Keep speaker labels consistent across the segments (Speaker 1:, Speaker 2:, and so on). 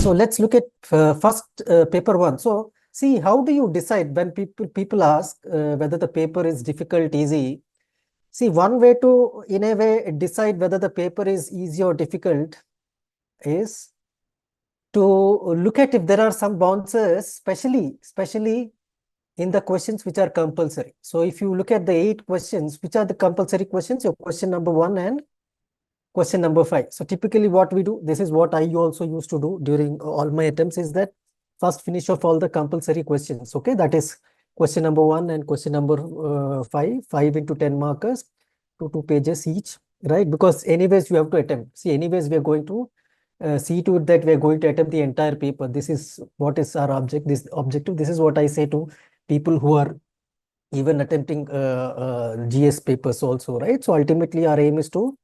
Speaker 1: So let's look at first paper 1. So see, how do you decide when people ask whether the paper is difficult, easy? See, one way to, in a way, decide whether the paper is easy or difficult is to look at if there are some bounces, especially in the questions which are compulsory. So if you look at the 8 questions, which are the compulsory questions? Your question number 1 and question number 5. So typically what we do, this is what I also used to do during all my attempts, is that first finish off all the compulsory questions. Okay, that is question number 1 and question number 5 into 10 markers, 2 pages each, right? Because anyways you have to attempt. See, anyways we are going to see to it that we are going to attempt the entire paper. This is what is our objective. This is what I say to people who are even attempting GS papers also, right? So ultimately our aim is to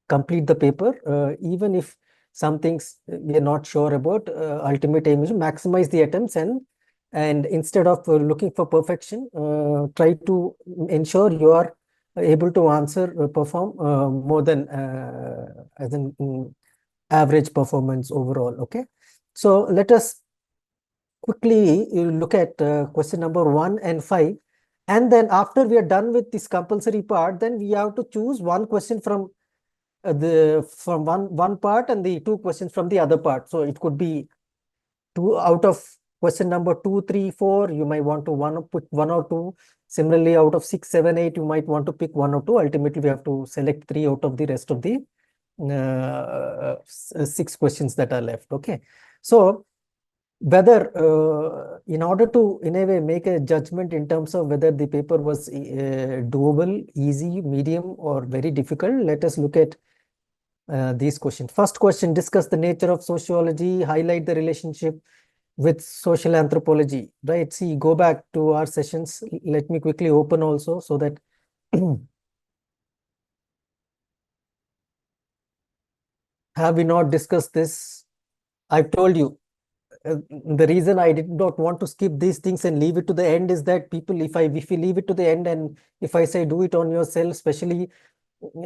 Speaker 1: complete the paper, even if some things we are not sure about. Ultimate aim is to maximize the attempts, and instead of looking for perfection, try to ensure you are able to answer, perform more than as an average performance overall. Okay, so let us quickly look at question number 1 and 5, and then after we are done with this compulsory part, then we have to choose one question from one part and the 2 questions from the other part. So it could be 2 out of question number 2, 3, 4. You might want to put 1 or 2. Similarly, out of 6, 7, 8, you might want to pick 1 or 2. Ultimately, we have to select 3 out of the rest of the 6 questions that are left. Okay, so whether in order to in a way make a judgment in terms of whether the paper was doable, easy, medium, or very difficult, let us look at these questions. First question: discuss the nature of sociology, highlight the relationship with social anthropology. Right, see, go back to our sessions. Let me quickly open also so that have we not discussed this? I've told you the reason I did not want to skip these things and leave it to the end is that people, if we leave it to the end, and if I say do it on yourself, especially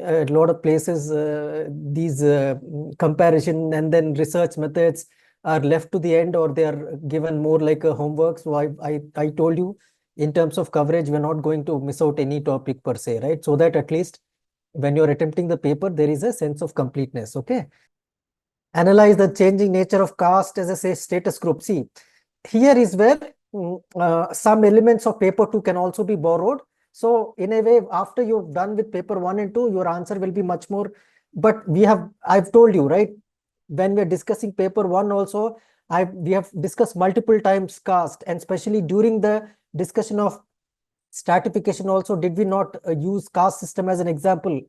Speaker 1: a lot of places, these comparison and then research methods are left to the end, or they are given more like a homework. So I told you, in terms of coverage, we're not going to miss out any topic per se, right? So that at least when you're attempting the paper, there is a sense of completeness. Okay. Analyze the changing nature of caste as a status group. See, here is where some elements of paper 2 can also be borrowed. So in a way, after you've done with paper 1 and 2, your answer will be much more. But I've told you, right, when we're discussing paper 1 also, we have discussed multiple times caste, and especially during the discussion of stratification also, did we not use caste system as an example?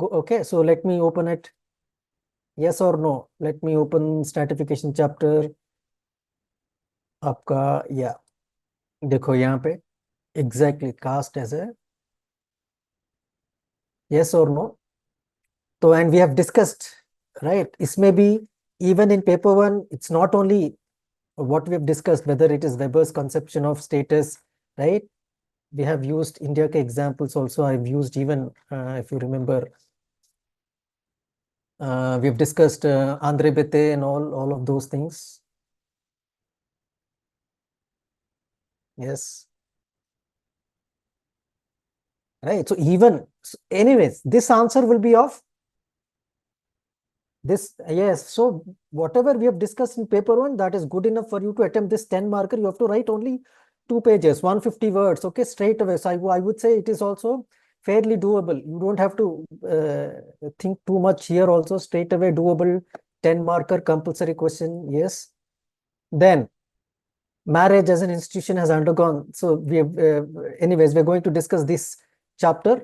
Speaker 1: Okay, so let me open it. Yes or no? Let me open stratification chapter. आपका, या देखो यहाँ पे exactly caste as a yes or no. So, and we have discussed, right? It may be even in paper 1, it's not only what we have discussed, whether it is Weber's conception of status, right? We have used India ke examples also. I've used even, if you remember, we have discussed Andre Bete and all of those things. Yes. Right. So even, anyways, this answer will be of this. Yes. So whatever we have discussed in paper 1, that is good enough for you to attempt this 10 marker. You have to write only 2 pages, 150 words. Okay, straight away. So I would say it is also fairly doable. You don't have to think too much here also. Straight away doable, 10 marker compulsory question. Yes. Then marriage as an institution has undergone. So we have, anyways, we're going to discuss this chapter,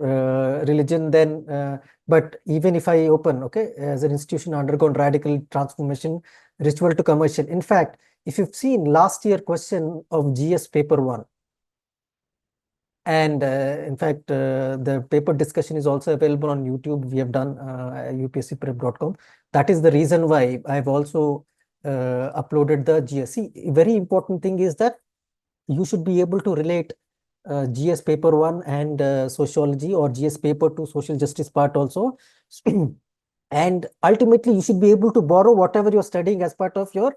Speaker 1: religion, then, but even if I open, okay, as an institution undergone radical transformation, ritual to commercial. In fact, if you've seen last year question of GS paper 1, and in fact, the paper discussion is also available on YouTube. We have done upscprep.com. That is the reason why I've also uploaded the GS. See, very important thing is that you should be able to relate GS paper 1 and sociology, or GS paper 2 social justice part also. And ultimately, you should be able to borrow whatever you're studying as part of your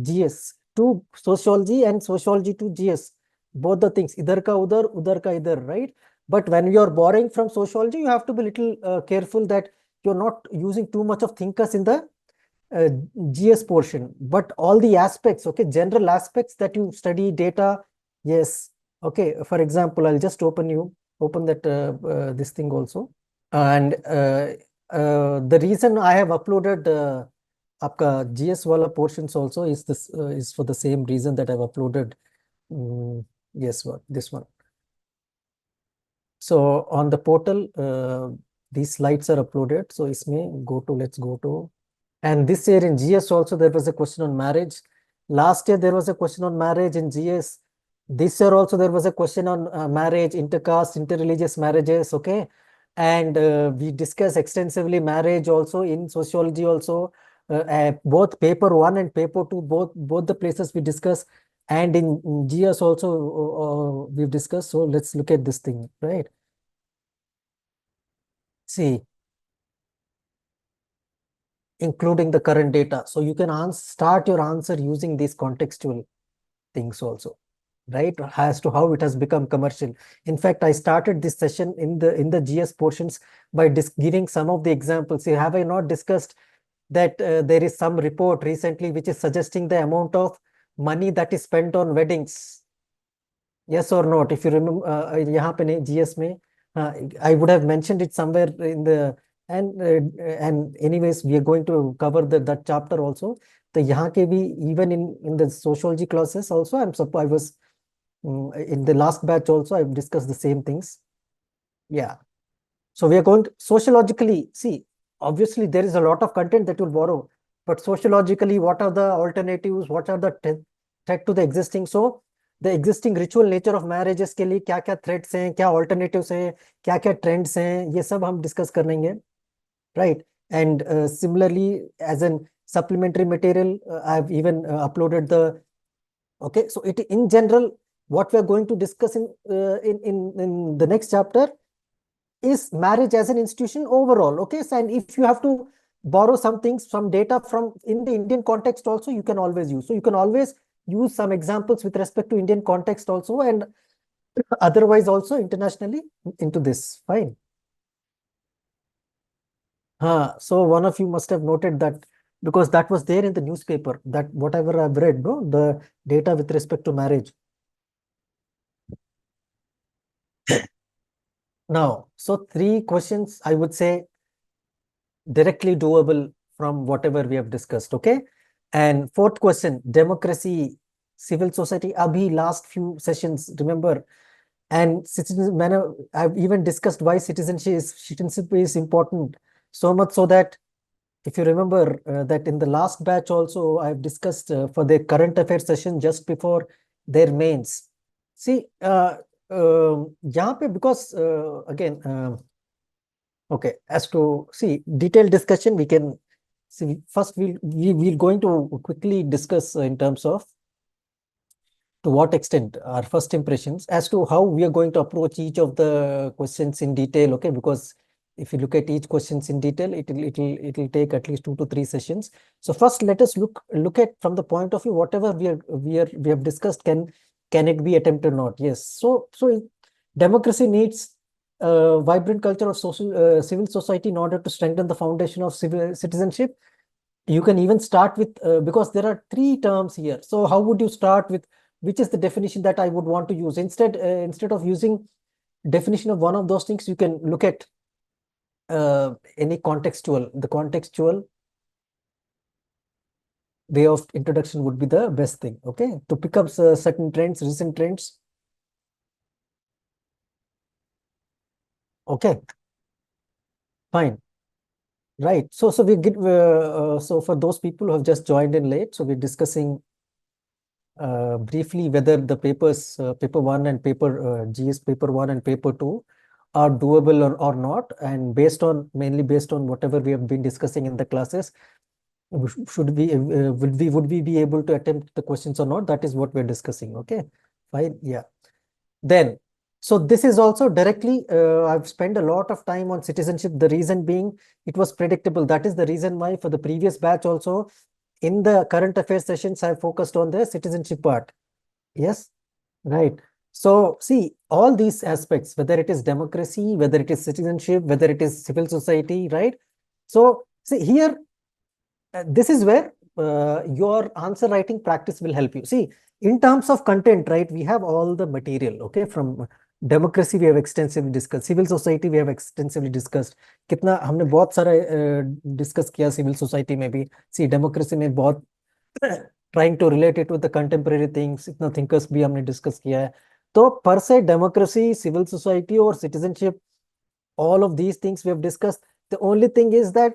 Speaker 1: GS to sociology and sociology to GS. Both the things, udar ka idhar, right? But when you're borrowing from sociology, you have to be little careful that you're not using too much of thinkers in the uh, GS portion. But all the aspects, okay, general aspects that you study, data, yes. Okay, for example, I'll just open that this thing also. And the reason I have uploaded आपका GS वाला portions also is this is for the same reason that I've uploaded yes this one. So on the portal these slides are uploaded. So इसमें let's go to. And this year in GS also there was a question on marriage. Last year there was a question on marriage in GS. This year also there was a question on marriage, intercaste, interreligious marriages, okay? And we discussed extensively marriage also in sociology also. Both paper 1 and paper 2, both the places we discuss. And in GS also we've discussed. So let's look at this thing, right? See, including the current data. So you can start your answer using these contextual things also, right? As to how it has become commercial. In fact, I started this session in the GS portions by giving some of the examples. See, have I not discussed that there is some report recently which is suggesting the amount of money that is spent on weddings? Yes or not? If you remember, यहाँ पे नहीं GS में, I would have mentioned it somewhere in the and anyways we are going to cover that chapter also. तो यहाँ के भी even in the sociology classes also I was in the last batch also I've discussed the same things. Yeah. So we are going to sociologically see. Obviously, there is a lot of content that you'll borrow, but sociologically, what are the alternatives? What are the threat to the existing? So the existing ritual nature of marriages के लिए क्या क्या threats हैं, क्या alternatives हैं, क्या क्या trends हैं, ये सब हम discuss करेंगे, right? And similarly, as an supplementary material, I've even uploaded the. Okay, so it in general, what we are going to discuss in the next chapter is marriage as an institution overall. Okay, so and if you have to borrow some things, some data from in the Indian context also, you can always use. So you can always use some examples with respect to Indian context also, and otherwise also internationally into this. Fine. So one of you must have noted that because that was there in the newspaper, that whatever I've read, no, the data with respect to marriage. Now, so 3 questions I would say directly doable from whatever we have discussed, okay? And 4th question, democracy, civil society, abhi last few sessions, remember, and citizen manner, I've even discussed why citizenship is important, so much so that if you remember that in the last batch also I've discussed for the current affairs session just before their mains. See, यहाँ पे because again, okay, as to see detailed discussion, we can see first we're going to quickly discuss in terms of to what extent our first impressions as to how we are going to approach each of the questions in detail. Okay, because if you look at each questions in detail, it'll take at least 2 to 3 sessions. So first, let us look at from the point of view whatever we have discussed. Can it be attempted or not? Yes. So democracy needs a vibrant culture of civil society in order to strengthen the foundation of civil citizenship. You can even start with because there are 3 terms here. So how would you start with which is the definition that I would want to use? Instead of using definition of one of those things, you can look at any contextual. The contextual way of introduction would be the best thing. Okay, to pick up certain trends, recent trends. Okay, fine. Right. So we get so for those people who have just joined in late, so we're discussing briefly whether the papers paper 1 and GS paper 1 and paper 2 are doable or not, and mainly based on whatever we have been discussing in the classes, should we would we be able to attempt the questions or not? That is what we're discussing. Okay, fine. Yeah. Then So this is also directly, I've spent a lot of time on citizenship. The reason being, it was predictable. That is the reason why for the previous batch also, in the current affairs sessions, I focused on the citizenship part. Yes, right. So see, all these aspects, whether it is democracy, whether it is citizenship, whether it is civil society, right? So see here, this is where your answer writing practice will help you. See, in terms of content, right, we have all the material, okay, from democracy we have extensively discussed, civil society we have extensively discussed. कितना हमने बहुत सारा discuss किया civil society में भी. See, democracy में बहुत trying to relate it with the contemporary things, इतना thinkers भी हमने discuss किया है. तो per se democracy, civil society or citizenship, all of these things we have discussed. The only thing is that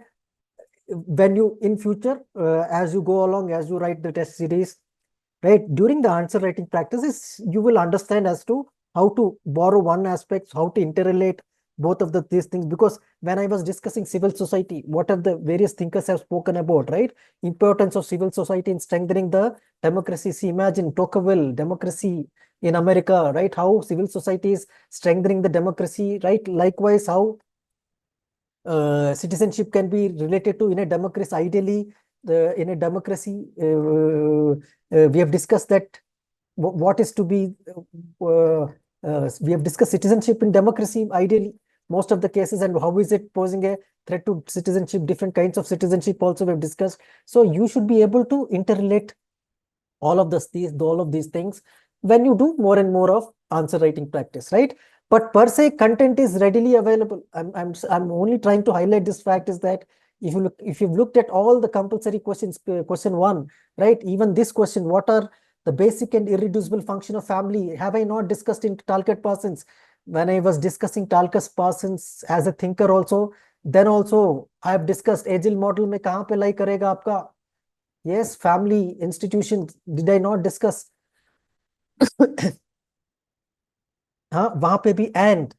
Speaker 1: when you in future, as you go along, as you write the test series, right, during the answer writing practices, you will understand as to how to borrow one aspect, how to interrelate both of these things. Because when I was discussing civil society, what are the various thinkers have spoken about, right? Importance of civil society in strengthening the democracy. See, imagine Tocqueville, democracy in America, right? How civil society is strengthening the democracy, right? Likewise, how citizenship can be related to in a democracy. Ideally, in a democracy, we have discussed that what is to be, we have discussed citizenship in democracy, ideally, most of the cases, and how is it posing a threat to citizenship, different kinds of citizenship also we have discussed. So you should be able to interrelate all of these things when you do more and more of answer writing practice, right? But per se, content is readily available. I'm only trying to highlight this fact is that if you've looked at all the compulsory questions, question 1, right? Even this question, what are the basic and irreducible function of family? Have I not discussed in Talcott Parsons? When I was discussing Talcott Parsons as a thinker also, then also I have discussed agile model में कहाँ पे lie करेगा आपका? Yes, family institution. Did I not discuss? हाँ, वहां पे भी and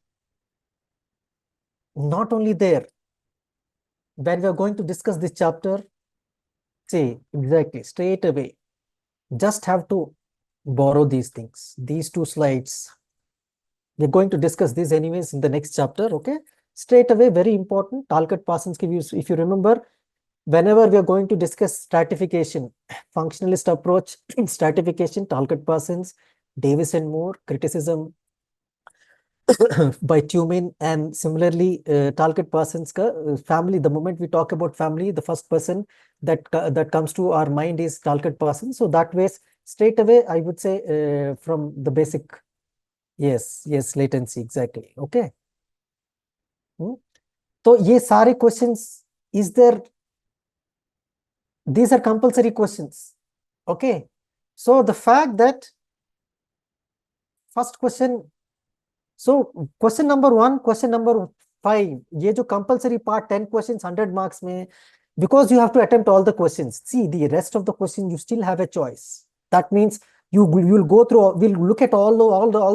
Speaker 1: not only there. When we are going to discuss this chapter, see, exactly, straight away, just have to borrow these things, these 2 slides. We're going to discuss this anyways in the next chapter, okay? Straight away, very important, Talcott Parsons ki views. If you remember, whenever we are going to discuss stratification, functionalist approach, stratification, Talcott Parsons, Davis and Moore, criticism, by Tumin, and similarly Talcott Parsons ka family. The moment we talk about family, the first person that comes to our mind is Talcott Parsons. So that way, straight away, I would say from the basic, yes, latency, exactly. Okay. So ये सारे questions, is there? These are compulsory questions. Okay. So the fact that first question. So question number 1, question number 5, ये जो compulsory part 10 questions 100 marks में, because you have to attempt all the questions. See, the rest of the questions you still have a choice. That means you will go through. We'll look at all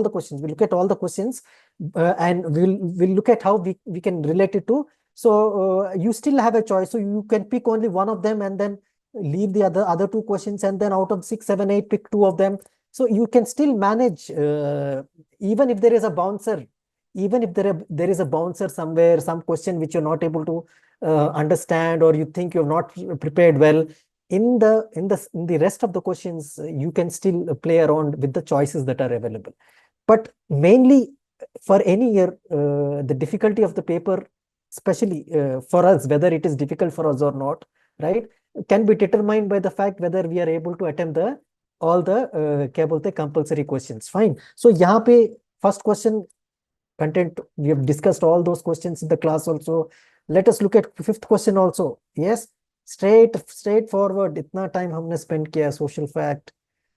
Speaker 1: the questions. We'll look at all the questions, and we'll look at how we can relate it to. So you still have a choice. So you can pick only one of them and then leave the other 2 questions, and then out of 6, 7, 8, pick 2 of them. So you can still manage, even if there is a bouncer, even if there is a bouncer somewhere, some question which you're not able to understand, or you think you're not prepared well. In the rest of the questions, you can still play around with the choices that are available. But mainly for any year, the difficulty of the paper, especially for us, whether it is difficult for us or not, right, can be determined by the fact whether we are able to attempt all the क्या बोलते compulsory questions. Fine. So यहाँ पे first question content, we have discussed all those questions in the class also. Let us look at 5th question also. Yes, straightforward. इतना time हमने spend किया. Social fact,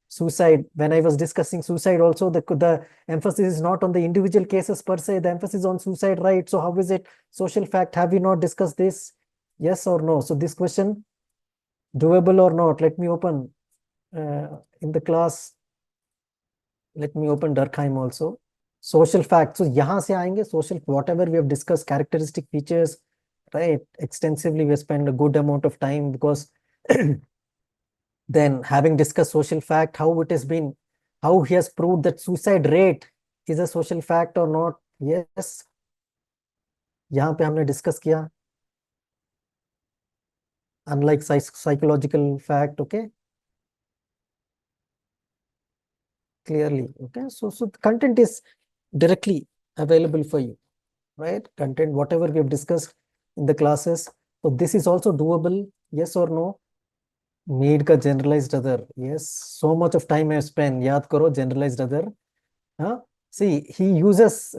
Speaker 1: suicide. When I was discussing suicide also, the emphasis is not on the individual cases per se, the emphasis on suicide, right? So how is it social fact? Have we not discussed this? Yes or no? So this question, doable or not? Let me open in the class. Let me open Durkheim also. Social facts. So यहाँ से आएंगे social, whatever we have discussed, characteristic features, right? Extensively, we spend a good amount of time, because then having discussed social fact, how it has been, how he has proved that suicide rate is a social fact or not? Yes. यहाँ पे हमने discuss किया, unlike psychological fact. Okay, clearly. Okay, so the content is directly available for you, right? Content, whatever we have discussed in the classes. So this is also doable. Yes or no? Need का generalized other. Yes. So much of time I have spent. याद करो generalized other. Huh? See, he uses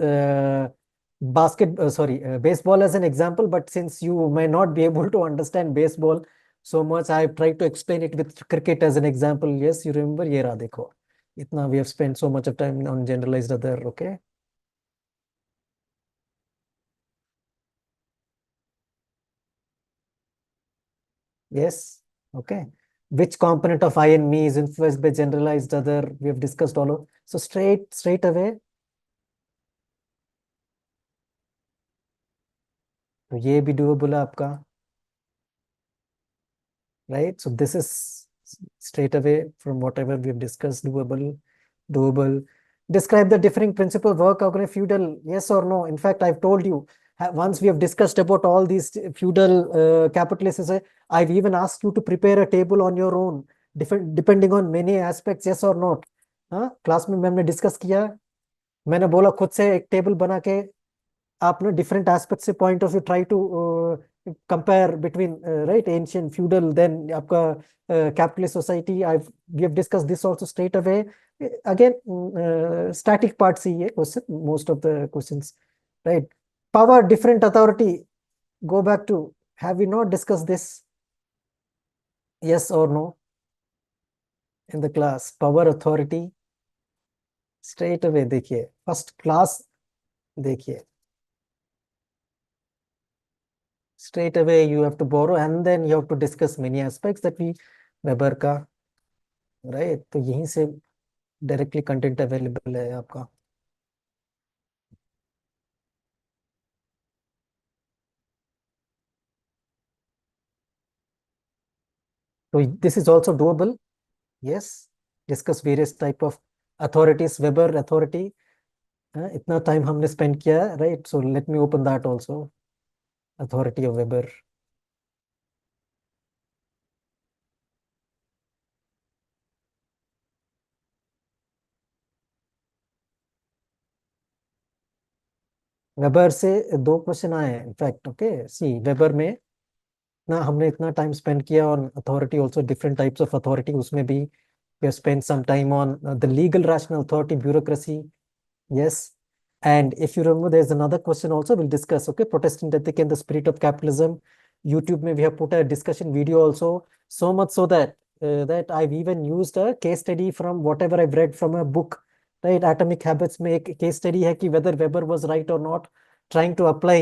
Speaker 1: baseball as an example, but since you may not be able to understand baseball so much, I have tried to explain it with cricket as an example. Yes, you remember? ये रहा देखो. इतना we have spent so much of time on generalized other. Okay. Yes. Okay. Which component of I and me is influenced by generalized other? We have discussed all of. So straight away, तो ये भी doable है आपका. Right? So this is straight away from whatever we have discussed, doable. Describe the differing principle work occur feudal, yes or no? In fact, I've told you, once we have discussed about all these feudal capitalists, I've even asked you to prepare a table on your own, depending on many aspects, yes or not. हाँ, class में मैंने discuss किया, मैंने बोला खुद से एक table बना के आपने different aspects से point of view try to compare between right ancient feudal then आपका capitalist society. We have discussed this also straight away. Again static part से ये question, most of the questions, right? Power, different authority, go back to, have we not discussed this? Yes or no? In the class, power, authority, straight away देखिए first class, देखिए straight away you have to borrow and then you have to discuss many aspects that we weber का, right? तो यहीं से directly content available है आपका. तो this is also doable. Yes. Discuss various type of authorities, weber authority. इतना time हमने spend किया है, right? So let me open that also. Authority of weber. Weber से दो क्वेश्चन आए हैं इनफैक्ट. ओके, सी वेबर में ना हमने इतना टाइम स्पेंड किया on authority also, different types of authority. उसमें भी we have spent some time on the legal rational authority, bureaucracy. Yes. And if you remember, there's another question also we'll discuss. Okay, Protestant ethic and the spirit of capitalism. YouTube may we have put a discussion video also. So much so that that I've even used a case study from whatever I've read from a book. Right, Atomic Habits में एक case study है कि whether Weber was right or not, trying to apply.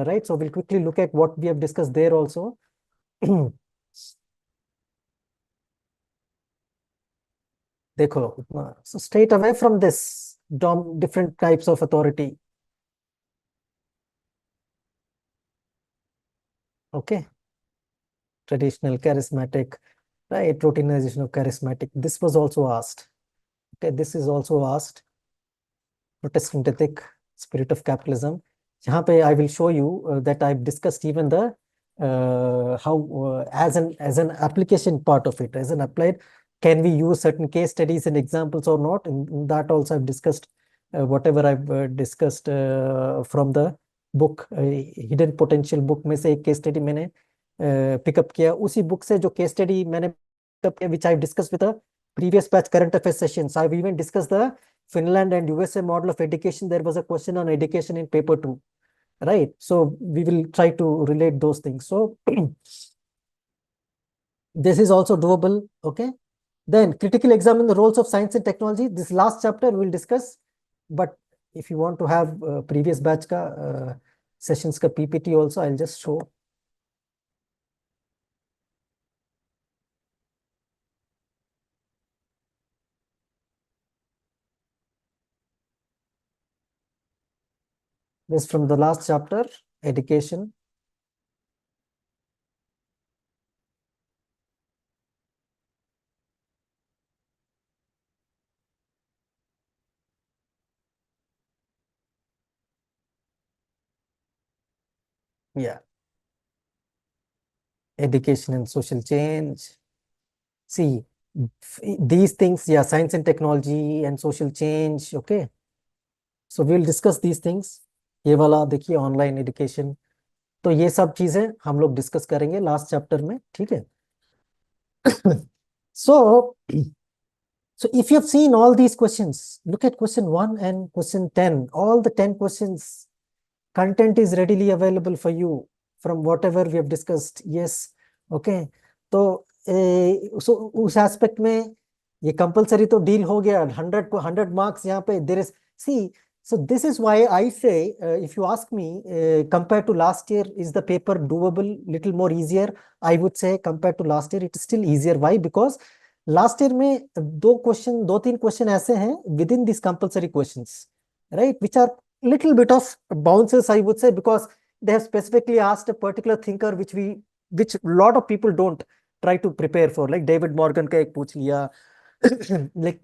Speaker 1: Right, so we'll quickly look at what we have discussed there also. देखो उतना. So straight away from this, different types of authority. Okay, traditional, charismatic, right? Routinization of charismatic. This was also asked. Okay, this is also asked. Protestant ethic, spirit of capitalism. यहाँ पे I will show you that I've discussed even the how as an application part of it, as an applied. Can we use certain case studies and examples or not? In that also I've discussed whatever I've discussed from the book, Hidden Potential book में से एक case study मैंने pickup किया. उसी book से जो case study मैंने pick up किया, which I've discussed with the previous batch current affairs sessions. I've even discussed the Finland and USA model of education. There was a question on education in paper 2, right? So we will try to relate those things. So this is also doable. Okay. Then critically examine the roles of science and technology. This last chapter we will discuss. But if you want to have previous batch ka sessions ka PPT also, I'll just show. This from the last chapter, education. Yeah, education and social change. See, these things, yeah, science and technology and social change. Okay, so we'll discuss these things. ये वाला देखिए online education, तो ये सब चीजें हम लोग discuss करेंगे लास्ट चैप्टर में, ठीक है? So, so if you have seen all these questions, look at question 1 and question 10. All the 10 questions, content is readily available for you from whatever we have discussed. Yes, okay. तो so उस aspect में ये compulsory तो deal हो गया, 100 को 100 marks यहाँ पे there is see. So this is why I say, if you ask me, compared to last year, is the paper doable, little more easier? I would say compared to last year, it is still easier. Why? Because last year में दो तीन question ऐसे हैं within these compulsory questions, right, which are little bit of bounces, I would say, because they have specifically asked a particular thinker which lot of people don't try to prepare for, like David Morgan का एक पूछ लिया. Like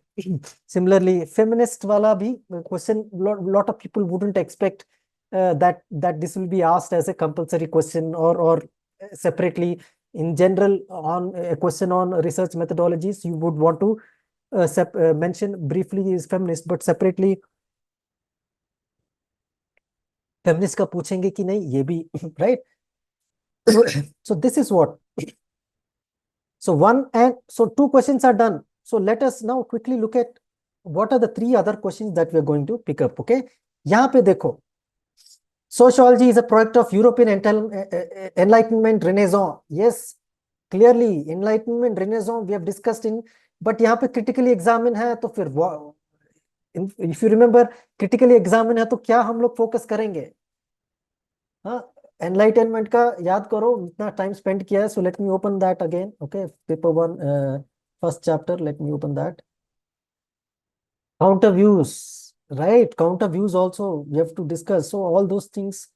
Speaker 1: similarly feminist wala bhi question, lot of people wouldn't expect that this will be asked as a compulsory question, or separately in general on a question on research methodologies you would want to mention briefly is feminist, but separately feminist का पूछेंगे कि नहीं ये भी. Right. So this is what. So one and so two questions are done. So let us now quickly look at what are the three other questions that we are going to pick up. Okay, यहाँ पे देखो, sociology is a product of European Enlightenment Renaissance. Yes, clearly Enlightenment Renaissance we have discussed in, but यहाँ पे critically examine है तो फिर if you remember critically examine है तो क्या हम लोग focus करेंगे? हाँ, एनलाइटनमेंट का याद करो, इतना टाइम स्पेंड किया है. So let me open that again. Okay, paper 1 first chapter, late me open that. Counter views, right? Counter views also we have to discuss. So all those things.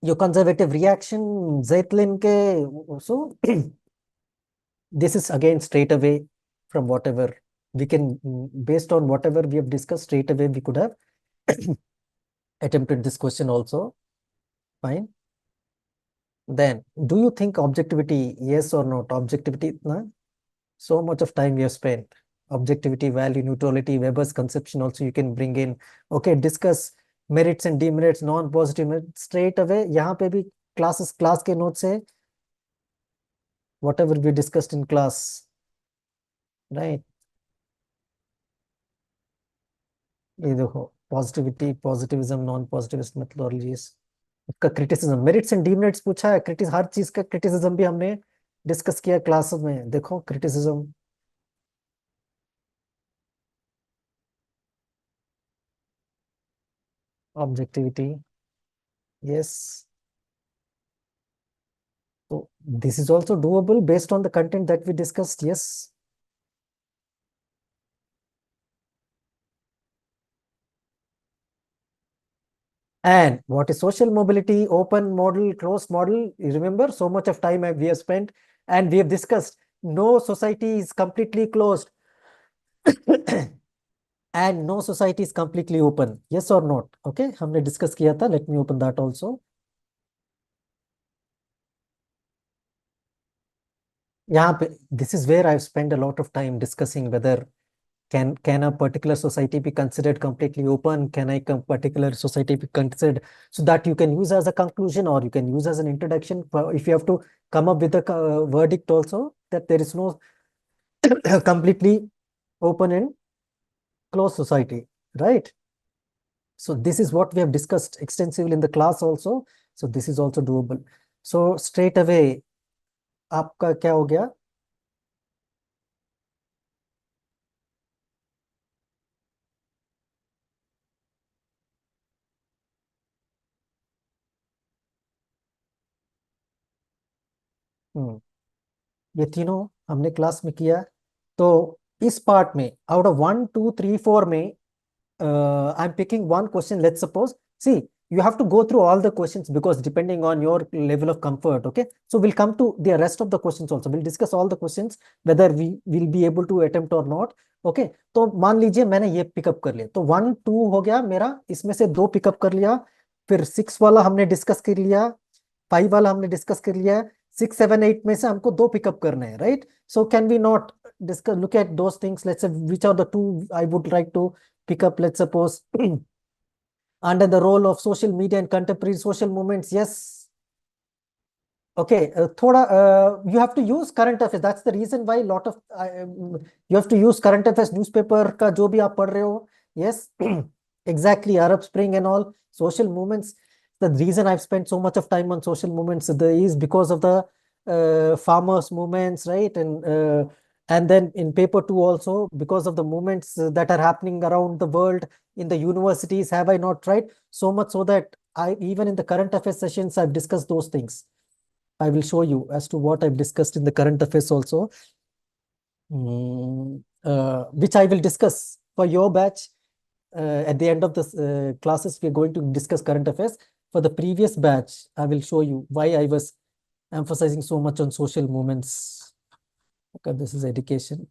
Speaker 1: Your conservative reaction, Zeitlin ke. So this is again straight away from whatever we can, based on whatever we have discussed, straight away we could have attempted this question also. Fine. Then, do you think objectivity, yes or not? Objectivity, na? So much of time we have spent. Objectivity, value, neutrality, Weber's conception also you can bring in. Okay, discuss merits and demerits, non-positive merits. Straight away, यहाँ पे भी class के notes है, whatever we discussed in class, right? ये देखो, positivity, positivism, non-positivist methodologies. उसका criticism, merits and demerits पूछा है. हर चीज का criticism भी हमने डिस्कस किया क्लास में. देखो criticism. Objectivity, yes. So this is also doable based on the content that we discussed, yes. And what is social mobility, open model, closed model? You remember, so much of time we have spent and we have discussed no society is completely closed and no society is completely open. Yes or not? Okay, हमने discuss किया था. Let me open that also. यहाँ पे, this is where I've spent a lot of time discussing whether can a particular society be considered completely open? Can a particular society be considered, so that you can use as a conclusion or you can use as an introduction if you have to come up with a verdict also, that there is no completely open and closed society, right? So this is what we have discussed extensively in the class also. So this is also doable. So straight away आपका क्या हो गया? ये तीनों हमने class में किया. तो इस पार्ट में आउट ऑफ 1 2 3 4 में I'm picking one question. Let's suppose, see, you have to go through all the questions because depending on your level of comfort. Okay, so we'll come to the rest of the questions also. We'll discuss all the questions whether we will be able to attempt or not. Okay, तो मान लीजिए मैंने ये pickup कर लिया, तो 1 2 हो गया मेरा, इसमें से 2 पिकअप कर लिया. फिर 6 वाला हमने डिस्कस कर लिया, 5 वाला हमने डिस्कस कर लिया, 6, 7, 8 में से हमको दो पिकअप करने हैं, right? So can we not discuss look at those things? Let's say which are the two I would like to pick up. Let's suppose under the role of social media and contemporary social movements. Yes. Okay, thoda, you have to use current affairs. That's the reason why lot of you have to use current affairs newspaper का जो भी आप पढ़ रहे हो. Yes, exactly. Arab Spring and all social movements. The reason I've spent so much of time on social movements is because of the farmers movements, right? And then in paper two also because of the movements that are happening around the world in the universities. Have I not tried so much so that I even in the current affairs sessions I've discussed those things. I will show you as to what I've discussed in the current affairs also, which I will discuss for your batch. At the end of the classes, we're going to discuss current affairs. For the previous batch, I will show you why I was emphasizing so much on social movements. Okay, this is education.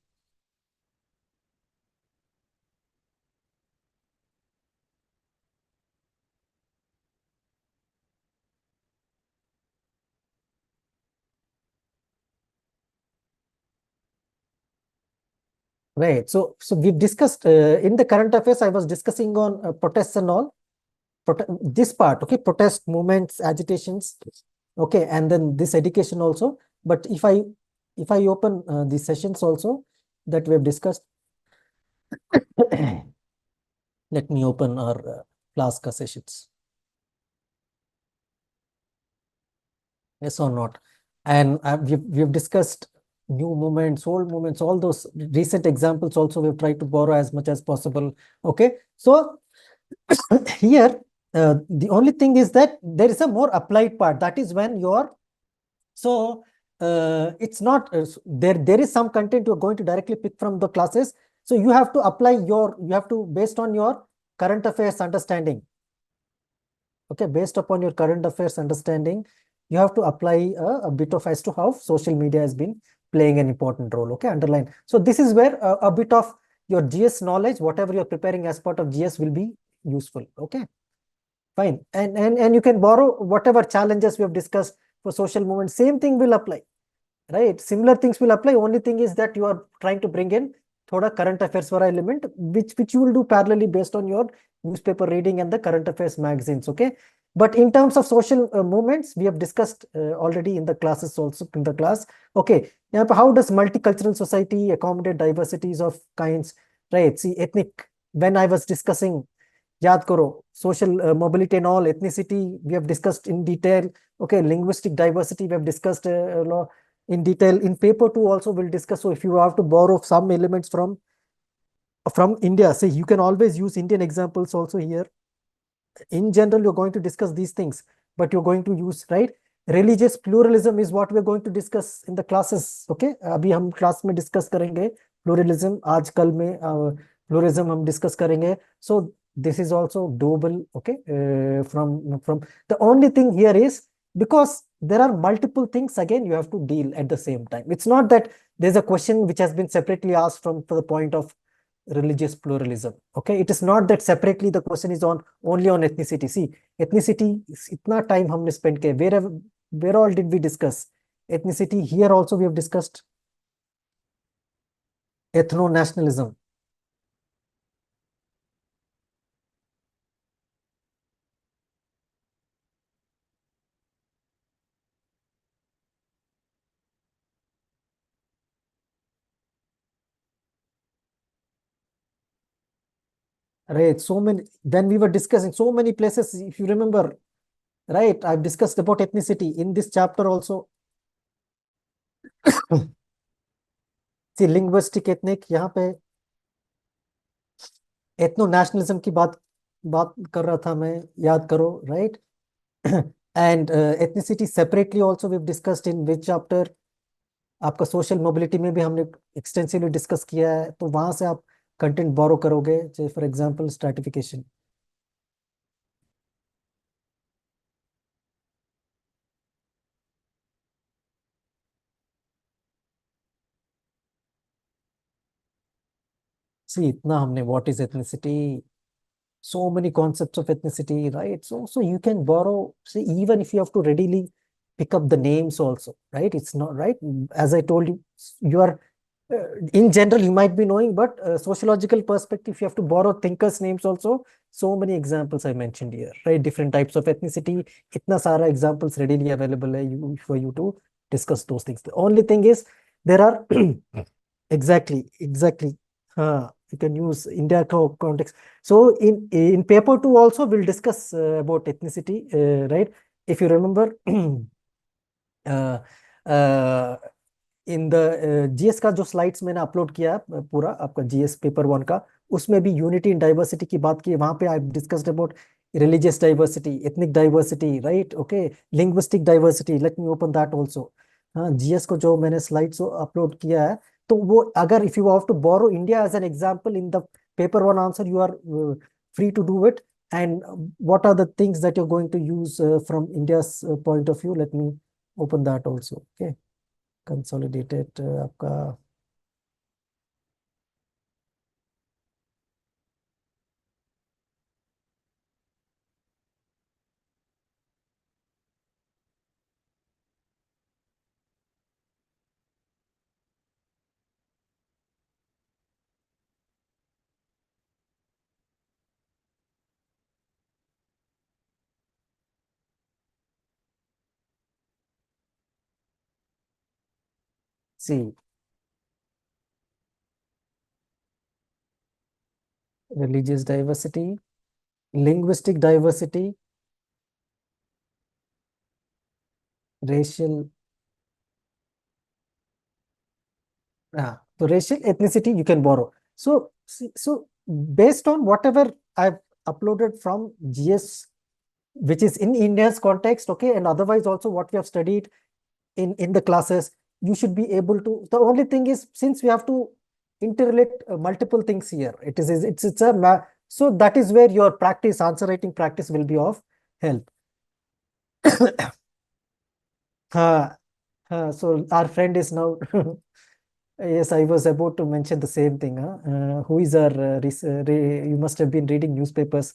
Speaker 1: Right. So we've discussed in the current affairs, I was discussing on protests and all. This part, okay, protest movements, agitations, okay, and then this education also. But if I open the sessions also that we have discussed, let me open our class ka sessions. Yes or not? And we've discussed new movements, old movements, all those recent examples also we've tried to borrow as much as possible. Okay, so here the only thing is that there is a more applied part. That is when you're so it's not there is some content you're going to directly pick from the classes. So you have to apply you have to based on your current affairs understanding. Okay, based upon your current affairs understanding, you have to apply a bit of as to how social media has been playing an important role. Okay, underline. So this is where a bit of your GS knowledge, whatever you're preparing as part of GS will be useful. Okay, fine. And you can borrow whatever challenges we have discussed for social movement. Same thing will apply, right? Similar things will apply. Only thing is that you are trying to bring in thoda current affairs for element, which you will do parallelly based on your newspaper reading and the current affairs magazines. Okay. But in terms of social movements, we have discussed already in the classes also in the class. Okay. Now, how does multicultural society accommodate diversities of kinds? Right. See, ethnic. When I was discussing, याद करो, social mobility and all, ethnicity we have discussed in detail. Okay, linguistic diversity we have discussed in detail. In paper two also we'll discuss. So if you have to borrow some elements from India, say you can always use Indian examples also here. In general, you're going to discuss these things, but you're going to use, right? Religious pluralism is what we're going to discuss in the classes. Okay, अभी हम class में discuss करेंगे pluralism. आज कल में pluralism हम discuss करेंगे. So this is also doable. Okay, from the only thing here is because there are multiple things again you have to deal at the same time. It's not that there's a question which has been separately asked from for the point of religious pluralism. Okay, it is not that separately the question is on only on ethnicity. See, ethnicity itna time humne spent kiya, where all did we discuss ethnicity? Here also we have discussed ethno nationalism. Right, so many, when we were discussing so many places, if you remember, right, I've discussed about ethnicity in this chapter also. See, linguistic ethnic, यहाँ पे ethno nationalism की बात कर रहा था मैं, याद करो, right? And ethnicity separately also we've discussed in which chapter? आपका सोशल मोबिलिटी में भी हमने एक्सटेंसिवली डिस्कस किया है, तो वहां से आप कंटेंट बोरो करोगे, जैसे फॉर एग्जांपल स्ट्रैटिफिकेशन. सी, इतना हमने what is ethnicity, So many concepts of ethnicity, right? So you can borrow, see, even if you have to readily pick up the names also, right? It's not right. As I told you, you are in general you might be knowing, but sociological perspective, you have to borrow thinkers' names also. So many examples I mentioned here, right? Different types of ethnicity. Itna sara examples readily available for you to discuss those things. The only thing is there are exactly. You can use India context. So in paper two also we'll discuss about ethnicity, right? If you remember, uh, uh, in the GS का जो slides मैंने upload किया पूरा आपका GS paper one का, उसमें भी unity in diversity की बात की है। वहां पे I discussed about religious diversity, ethnic diversity, right, okay, linguistic diversity, late me open that also. हाँ, जीएस को जो मैंने स्लाइड्स अपलोड किया है, तो वो अगर if you have to borrow India as an example in the paper one answer, you are free to do it. And what are the things that you're going to use from India's point of view? Let me open that also. Okay, consolidated आपका, see, religious diversity, linguistic diversity, racial, so racial ethnicity you can borrow. So so based on whatever I've uploaded from GS, which is in India's context, okay, and otherwise also what we have studied in the classes, you should be able to. The only thing is, since we have to interrelate multiple things here, it's a so that is where your practice, answer writing practice, will be of help. uh, so our friend is now yes, I was about to mention the same thing. Who is our you must have been reading newspapers.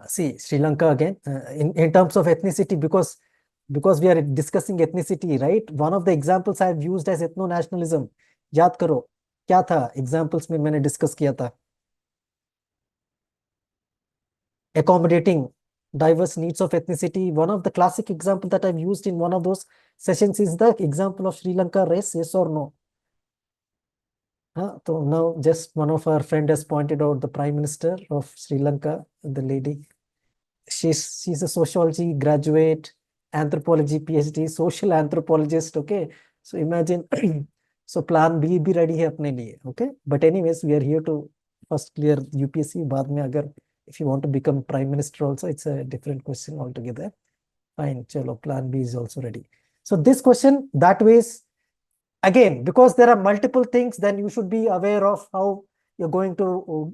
Speaker 1: See, Sri Lanka again, in terms of ethnicity, because we are discussing ethnicity, right? One of the examples I have used as ethno nationalism. याद करो क्या था examples में मैंने discuss किया था? Accommodating diverse needs of ethnicity. One of the classic example that I've used in one of those sessions is the example of Sri Lanka race, yes or no? So now just one of our friend has pointed out the Prime Minister of Sri Lanka, the lady. She's a sociology graduate, anthropology PhD, social anthropologist. Okay, so imagine. So plan B भी ready है अपने लिए. Okay, but anyways, we are here to first clear UPSC. बाद में अगर if you want to become Prime Minister also, it's a different question altogether. Fine, chalo, plan B is also ready. So this question that way is, again, because there are multiple things, then you should be aware of how you're going to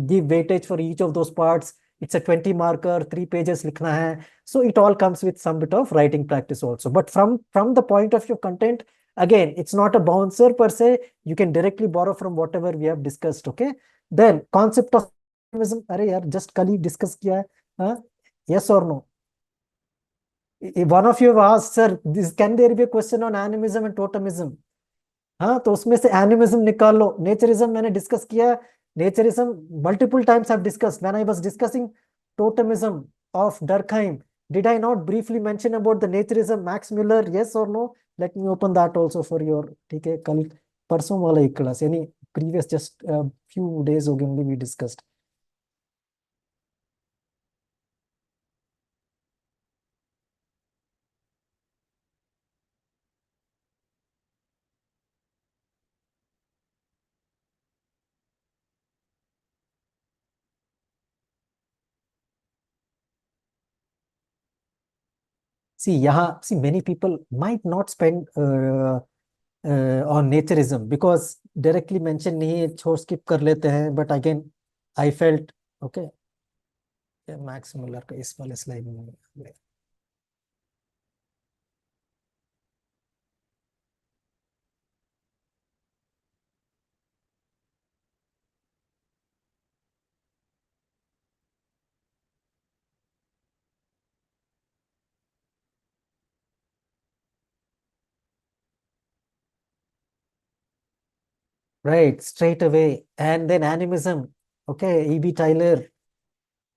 Speaker 1: give weightage for each of those parts. It's a 20 marker, 3 pages likhna hai. So it all comes with some bit of writing practice also. But from the point of view of content, again, it's not a bouncer per se. You can directly borrow from whatever we have discussed. Okay. Then concept of animism. अरे यार, just कल ही discuss किया है. हाँ? Yes or no? One of you asked, sir, this, can there be a question on animism and totemism? हाँ, तो उसमें से एनिमिज्म निकाल लो। नेचरिज्म मैंने डिस्कस किया। Naturism multiple times have discuss when I was discussing totemism of Durkheim. Did I not briefly mention about the naturism Max Muller, yes और no? Let me open that also for your, ठीक है, कल परसों वाला एक class, यानी previous just few days हो गए ओनली वी डिस्कस्ड। See, यहाँ, see, many people might not spend on naturism because directly mention नहीं है, छोड़ skip कर लेते हैं, but again I felt okay, Max Muller का इस वाले स्लाइड में। right, straight away. And then animism, okay, EB Tyler.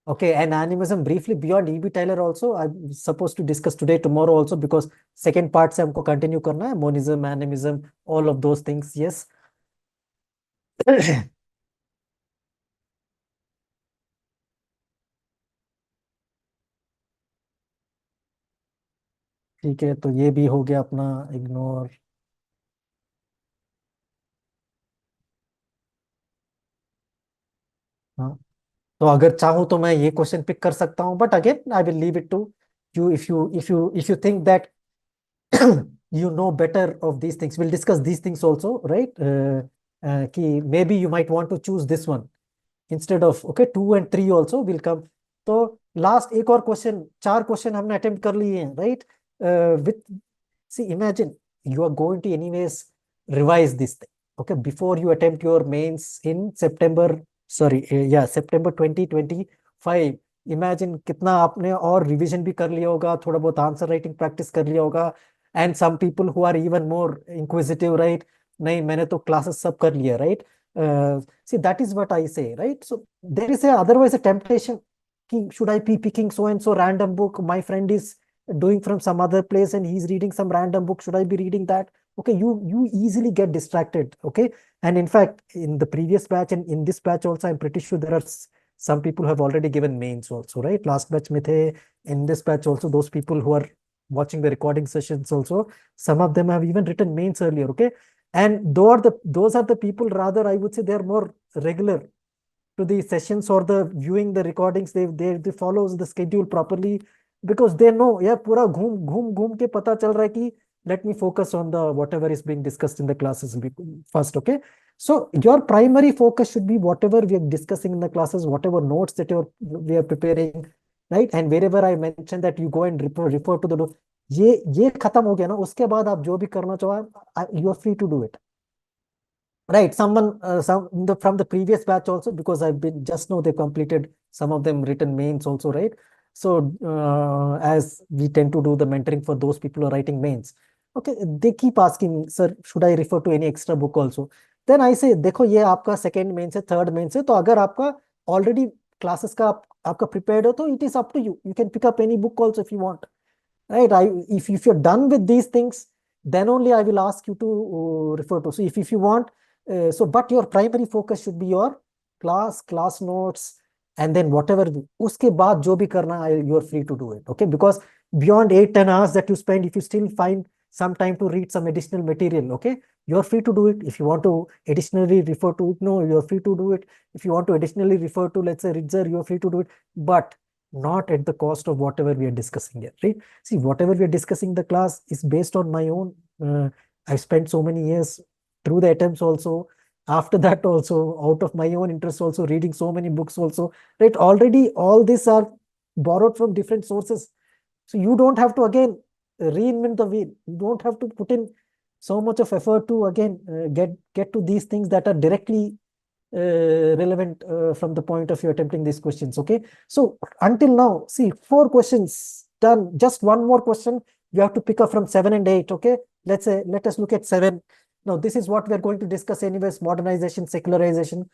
Speaker 1: Okay, and animism briefly beyond EB Tyler also, I'm supposed to discuss today, tomorrow also, because second part से हमको continue करना है, monism, animism, all of those things, yes. ठीक है, तो ये भी हो गया अपना इग्नोर। हाँ, तो अगर चाहूँ तो मैं ये क्वेश्चन पिक कर सकता हूँ, but again I will leave it to you if you think that you know better of these things. We'll discuss these things also, right? Ki maybe you might want to choose this one instead of, okay, 2 and 3 also will come. तो last एक और question, चार question हमने attempt कर लिए हैं, right? With, see, imagine you are going to anyways revise this thing, okay, before you attempt your mains in September, sorry, yeah, September 2025. Imagine कितना आपने और रिवीजन भी कर लिया होगा, थोड़ा बहुत आंसर राइटिंग प्रैक्टिस कर लिया होगा, and some people who are even more inquisitive, right? नहीं, मैंने तो क्लासेस सब कर लिया, right? See, that is what I say, right? So there is a otherwise a temptation कि should I be picking so and so random book? My friend is doing from some other place and he's reading some random book. Should I be reading that? Okay, you easily get distracted. Okay, and in fact, in the previous batch and in this batch also, I'm pretty sure there are some people who have already given mains also, right? Last batch में थे, in this batch also, those people who are watching the recording sessions also, some of them have even written mains earlier. Okay, and those are the people, rather I would say they are more regular to the sessions or the viewing the recordings. They follows the schedule properly because they know, yeah, पूरा घूम घूम घूम के पता चल रहा है कि let me focus on the whatever is being discussed in the classes first. Okay, so your primary focus should be whatever we are discussing in the classes, whatever notes that we are preparing, right? And wherever I mentioned that you go and refer to the ये खत्म हो गया ना, उसके बाद आप जो भी करना चाहो, you are free to do it. Right, someone, from the previous batch also, because I've been just now they completed some of them written mains also, right? So as we tend to do the mentoring for those people who are writing mains, okay, they keep asking, sir, should I refer to any extra book also? Then I say, देखो ये आपका second mains है, third mains है, तो अगर आपका already classes का आपका prepared हो तो it is up to you. You can pick up any book also if you want, right? If you're done with these things, then only I will ask you to refer to. So if you want, but your primary focus should be your class notes, and then whatever उसके बाद जो भी करना, you are free to do it. Okay, because beyond 8-10 hours that you spend, if you still find some time to read some additional material, okay, you're free to do it. If you want to additionally refer to it, no, you're free to do it. If you want to additionally refer to, let's say, Ritzer, you're free to do it, but not at the cost of whatever we are discussing here, right? See, whatever we are discussing in the class is based on my own. I've spent so many years through the attempts also. After that, also out of my own interest, also reading so many books also. Right? Already, all these are borrowed from different sources. So you don't have to again reinvent the wheel. You don't have to put in so much of effort to again get to these things that are directly relevant from the point of view attempting these questions. Okay, so until now, see, 4 questions done. Just one more question you have to pick up from 7 and 8. Okay, let us look at 7. Now this is what we are going to discuss anyways: modernization, secularization,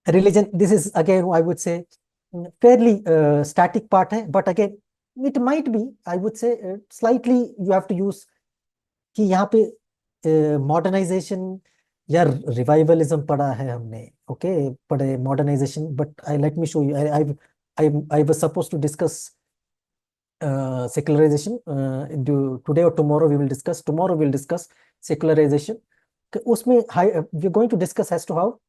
Speaker 1: religion. This is again, I would say, fairly static part hai, but again it might be, I would say, slightly you have to use कि यहाँ पे modernisation या revivalism पढ़ा है हमने, okay, पढ़े modernization, but I let me show you, I was suppose to discuss secularization today or tomorrow. We will discuss, tomorrow we'll discuss secularization. उसमें we're going to discuss as to how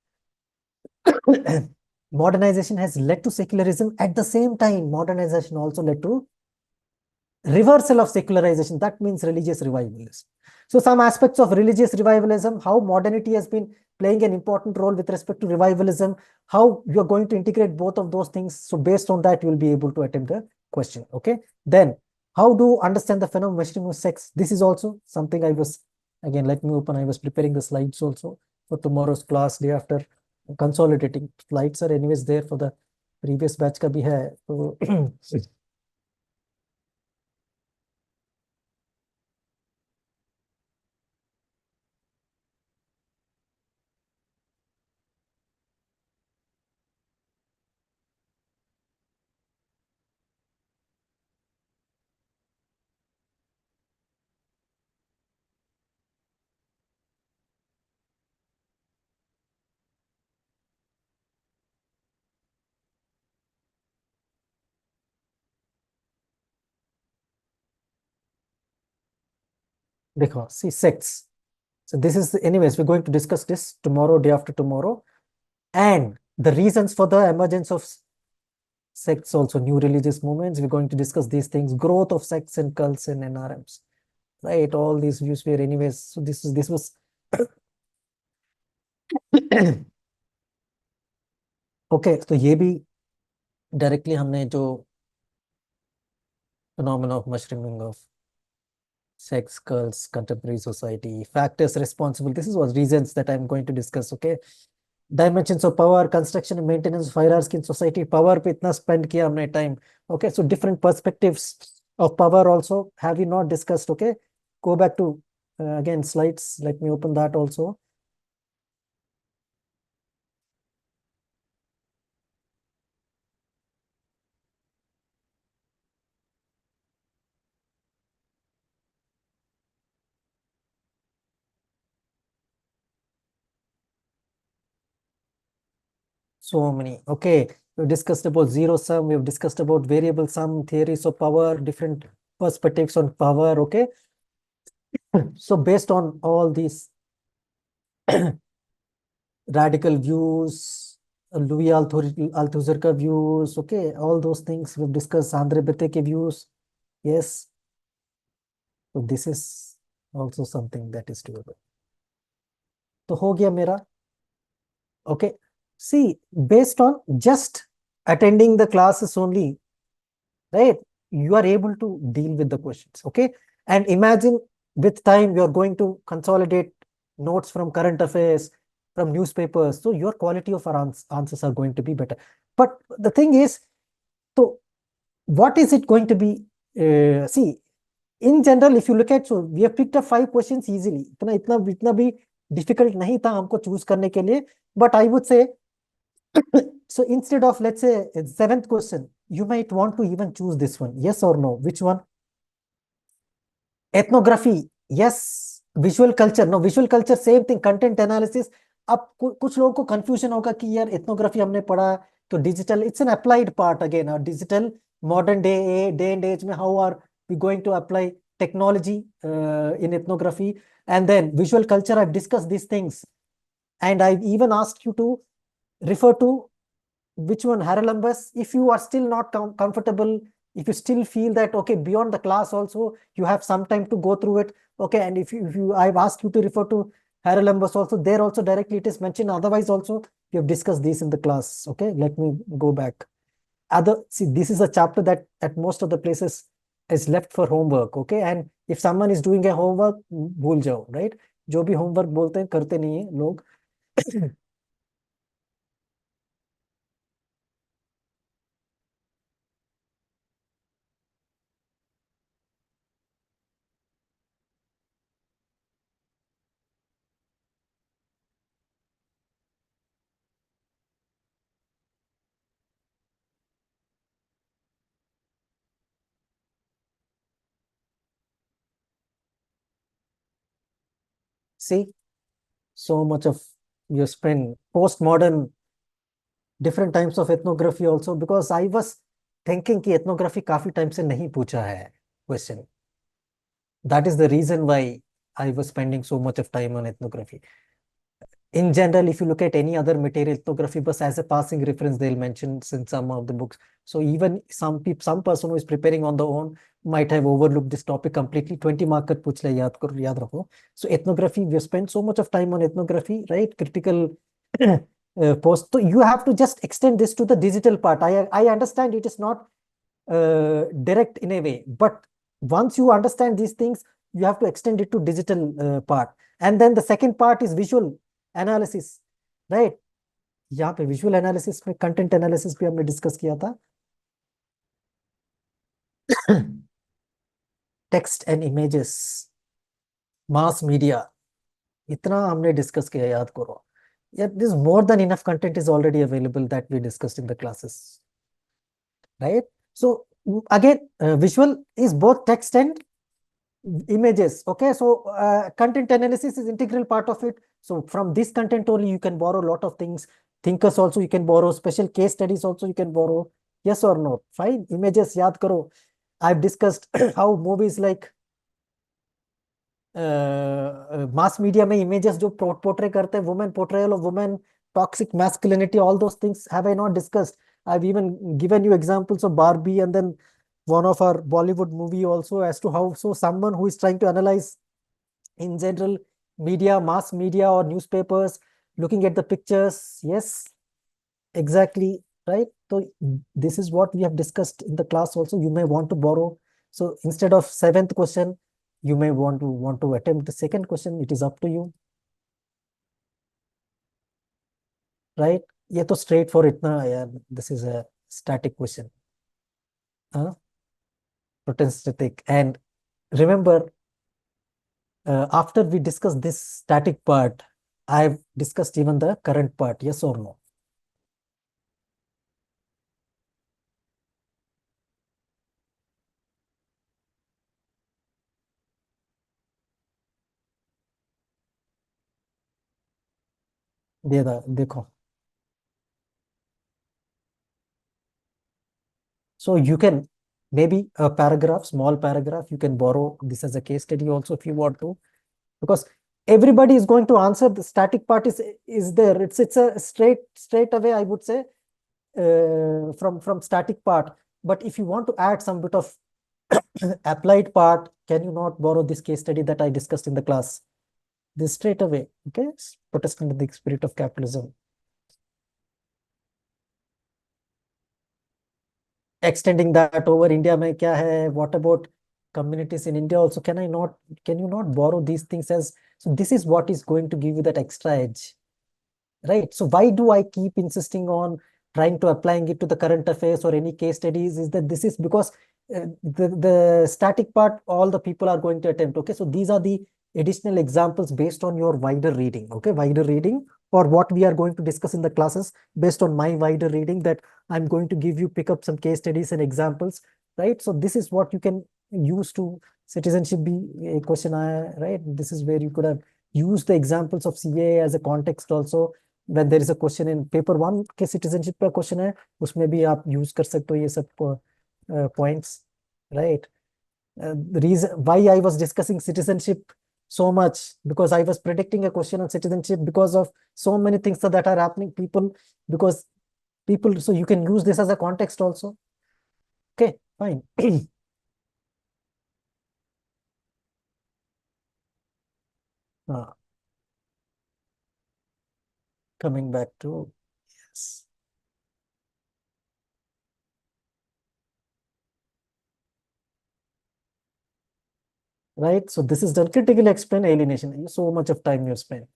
Speaker 1: modernization has led to secularism. At the same time, modernization also led to reversal of secularization. That means religious revivalism. So some aspects of religious revivalism, how modernity has been playing an important role with respect to revivalism, how you're going to integrate both of those things. So based on that, you will be able to attempt a question. Okay. Then how to understand the phenomenon of measuring of sex. This is also something I was, again, let me open. I was preparing the slides also for tomorrow's class, day after. Consolidating slides are anyways there for the previous batch ka bhi hai. So देखो, see sex. So this is, anyways, we're going to discuss this tomorrow, day after tomorrow, and the reasons for the emergence of sects, also new religious movements. We're going to discuss these things, growth of sects and cults and NRMs, right? All these views were, anyways. So this was okay तो ये भी directly हमने जो phenomenon of mushrooming of sex, cults, contemporary society, factors responsible. This is what reasons that I'm going to discuss. Okay, dimensions of power, construction and maintenance of hierarchy in society. Power पे इतना spend किया हमने time. Okay, so different perspectives of power also have we not discussed. Okay, go back to again slides. Let me open that also. So many. Okay, we've discussed about zero sum. We've discussed about variable sum, theories of power, different perspectives on power. Okay, so based on all these radical views, Louis Althusser ka views, okay, all those things we've discussed. Andre Bete ke views, yes. So this is also something that is doable. तो हो गया मेरा. Okay, see, based on just attending the classes only, right, you are able to deal with the questions. Okay, and imagine with time you are going to consolidate notes from current affairs, from newspapers, so your quality of our answers are going to be better. But the thing is, so what is it going to be? See, in general, if you look at, so we have picked up 5 questions easily. इतना भी difficult नहीं था हमको choose करने के लिए. But I would say, so instead of, let's say, 7th question, you might want to even choose this one. Yes or no? Which one? Ethnography. Yes. Visual culture. No, visual culture, same thing. Content analysis. अब कुछ लोगों को confusion होगा कि यार ethnography हमने पढ़ा तो digital, it's an applied part again. Digital modern day and age में how are we going to apply technology in ethnography. And then visual culture, I've discussed these things, and I've even asked you to refer to which one, Haralambas. If you are still not comfortable, if you still feel that okay, beyond the class also you have some time to go through it, okay, and if you I've asked you to refer to Haralambas also, there also directly it is mentioned. Otherwise also we have discussed these in the class. Okay, let me go back. See, this is a chapter that at most of the places is left for homework. Okay, and if someone is doing a homework, भूल जाओ, right? जो भी homework बोलते हैं करते नहीं है लोग. See, so much of you spend postmodern different types of ethnography also, because I was thinking कि ethnography काफी time से नहीं पूछा है question. That is the reason why I was spending so much of time on ethnography. In general, if you look at any other material, ethnography, but as a passing reference, they'll mention in some of the books. So even some people, some person who is preparing on their own might have overlooked this topic completely. 20 mark कर पूछ ले, याद करो, याद रखो. So ethnography, we have spent so much of time on ethnography, right? Critical post. So you have to just extend this to the digital part. I understand it is not direct in a way, but once you understand these things, you have to extend it to digital part. And then the second part is visual analysis, right? यहाँ पे visual analysis में content analysis भी हमने discuss किया था. Text and images, mass media, इतना हमने discuss किया, याद करो. Yeah, this more than enough content is already available that we discussed in the classes, right? So again, visual is both text and images. Okay, so content analysis is integral part of it. So from this content only you can borrow a lot of things. Thinkers also you can borrow, special case studies also you can borrow. Yes or no? Fine. Images, yaad karo. I've discussed how movies like mass media में images जो portray करते हैं, women, portrayal of women, toxic masculinity, all those things have I not discussed? I've even given you examples of Barbie and then one of our Bollywood movie also, as to how so someone who is trying to analyze in general media, mass media or newspapers, looking at the pictures. Yes, exactly, right? So this is what we have discussed in the class also. You may want to borrow. So instead of seventh question, you may want to attempt the second question. It is up to you, right? ये तो straight for इतना यार. This is a static question. Huh? Protostatic. And remember, after we discuss this static part, I've discussed even the current part. Yes or no? देखो. So you can maybe a paragraph, small paragraph, you can borrow this as a case study also if you want to, because everybody is going to answer. The static part is there. It's a straight away, I would say, from static part. But if you want to add some bit of applied part, can you not borrow this case study that I discussed in the class? This straight away, okay? Protestant in the spirit of capitalism. Extending that over India में क्या है? What about communities in India also? Can you not borrow these things as, so this is what is going to give you that extra edge, right? So why do I keep insisting on trying to applying it to the current affairs or any case studies? Is that this is because the static part, all the people are going to attempt. Okay, so these are the additional examples based on your wider reading. Okay, wider reading, or what we are going to discuss in the classes based on my wider reading, that I'm going to give you, pick up some case studies and examples, right? So this is what you can use to citizenship be a question, right? This is where you could have used the examples of CA as a context also. When there is a question in paper one के citizenship का question है, उसमें भी आप use कर सकते हो ये सब points, right? The reason why I was discussing citizenship so much, because I was predicting a question on citizenship because of so many things that are happening, because people, so you can use this as a context also. Okay, fine. uh, Coming back to, yes, right? So this is done critically explain alienation. So much of time you spend.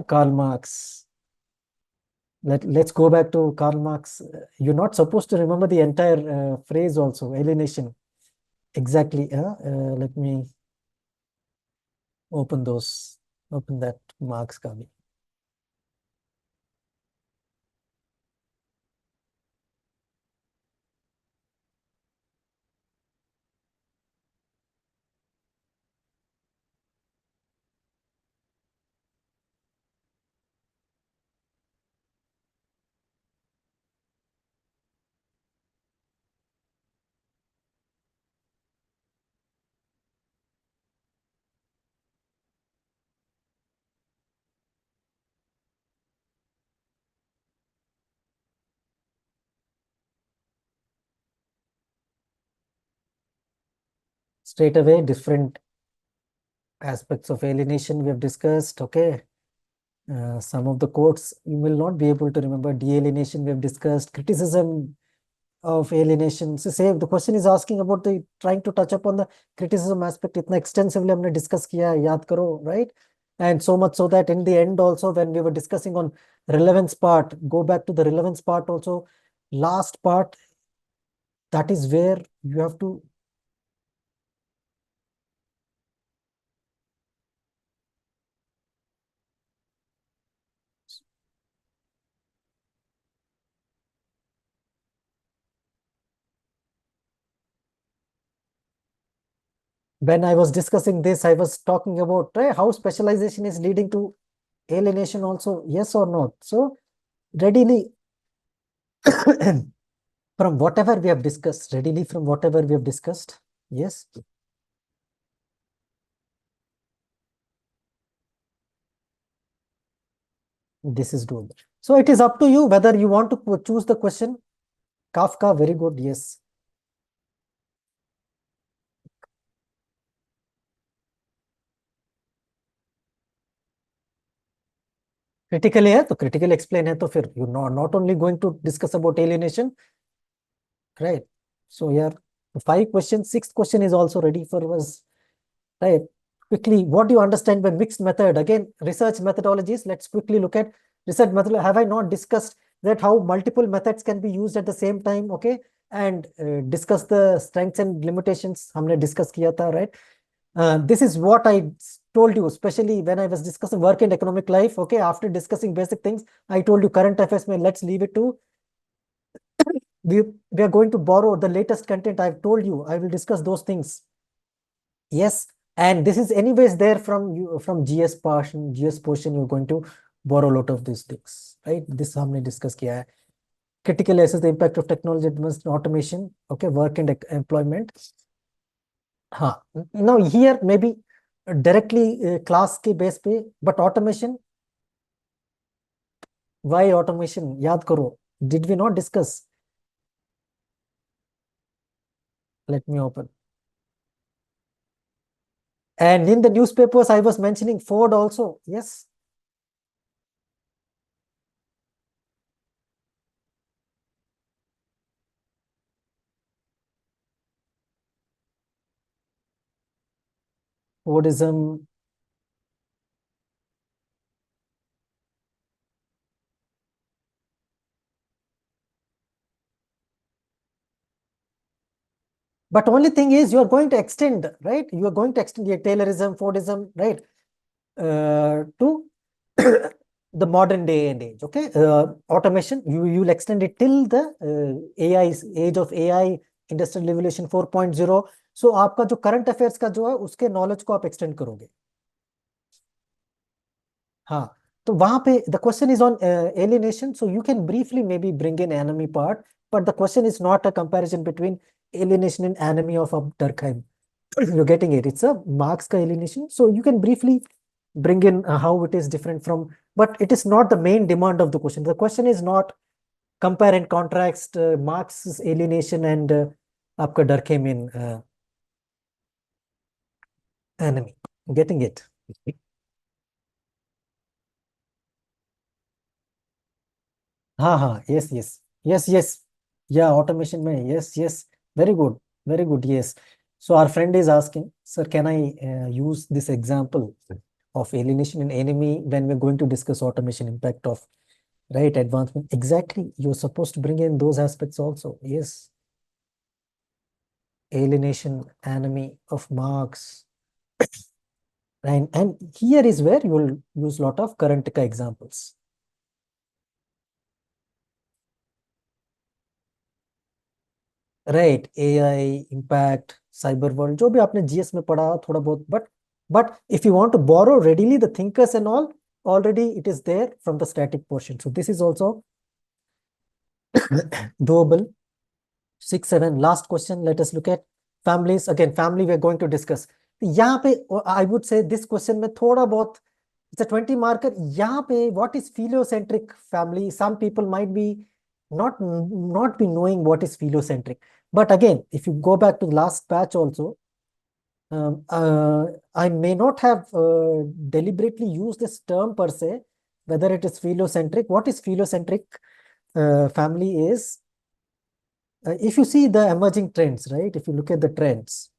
Speaker 1: Karl Marx. Let's go back to Karl Marx. You're not supposed to remember the entire phrase also, alienation. Exactly. Let me open those, open that Marx का भी. Straight away, different aspects of alienation we have discussed. Okay. Some of the quotes you will not be able to remember. De-alienation we have discussed. Criticism of alienation. So say the question is asking about the trying to touch upon the criticism aspect. इतना extensively हमने discuss किया है, याद करो, right? And so much so that in the end also, when we were discussing on relevance part, go back to the relevance part also. Last part, that is where you have to. When I was discussing this, I was talking about, right, how specialization is leading to alienation also, yes or not? So readily from whatever we have discussed, readily from whatever we have discussed, yes. This is doable. So it is up to you whether you want to choose the question. Kafka, very good. Yes. Critical है तो critical explain है तो फिर you not only going to discuss about alienation, right? So here 5 questions, sixth question is also ready for us, right? Quickly, what do you understand by mixed method? Again, research methodologies. Let's quickly look at research method. Have I not discussed that how multiple methods can be used at the same time? Okay, and discuss the strengths and limitations. हमने discuss किया था, right? This is what I told you, especially when I was discussing work and economic life. Okay, after discussing basic things, I told you current affairs. Mein, let's leave it to we are going to borrow the latest content. I've told you I will discuss those things. Yes, and this is anyways there from you from GS portion. GS portion you're going to borrow a lot of these things, right? This हमने discuss किया है. Critically assess the impact of technology advanced automation. Okay, work and employment. हाँ, now here maybe directly class के base पे, but automation. Why automation? याद करो. Did we not discuss? Let me open. And in the newspapers, I was mentioning Ford also. Yes. Fordism. But only thing is you are going to extend, right? You are going to extend your Taylorism, Fordism, right? To the modern day and age. Okay. Automation, you'll extend it till the AI age of AI, Industrial Revolution 4.0. So आपका जो current affairs का जो है उसके knowledge को आप extend करोगे. हाँ, तो वहां पे the question is on alienation, so you can briefly maybe bring in enemy part, but the question is not a comparison between alienation and enemy of Durkheim. You're getting it. It's a Marx ka alienation, so you can briefly bring in how it is different from, but it is not the main demand of the question. The question is not compare and contrast Marx's alienation and आपका Durkheim in enemy. Getting it? हाँ हाँ, yes yes yes yes, yeah, automation में yes yes, very good, yes. So our friend is asking, sir, can I use this example of alienation and enemy when we're going to discuss automation impact of, right, advancement? Exactly, you're supposed to bring in those aspects also. Yes, alienation, enemy of Marx, and here is where you will use lot of current examples. Right, AI impact, cyber world, जो भी आपने GS में पढ़ा थोड़ा बहुत, but if you want to borrow readily the thinkers and all, already it is there from the static portion, so this is also doable. 6 7 last question, let us look at families. Again, family we are going to discuss. यहाँ पे I would say this question में थोड़ा बहुत it's a 20 marker. यहाँ पे what is philocentric family? Some people might be not be knowing what is philocentric. But again, if you go back to the last batch also, I may not have deliberately used this term per se, whether it is philocentric. What is philocentric family is, if you see the emerging trends, right? If you look at the trends,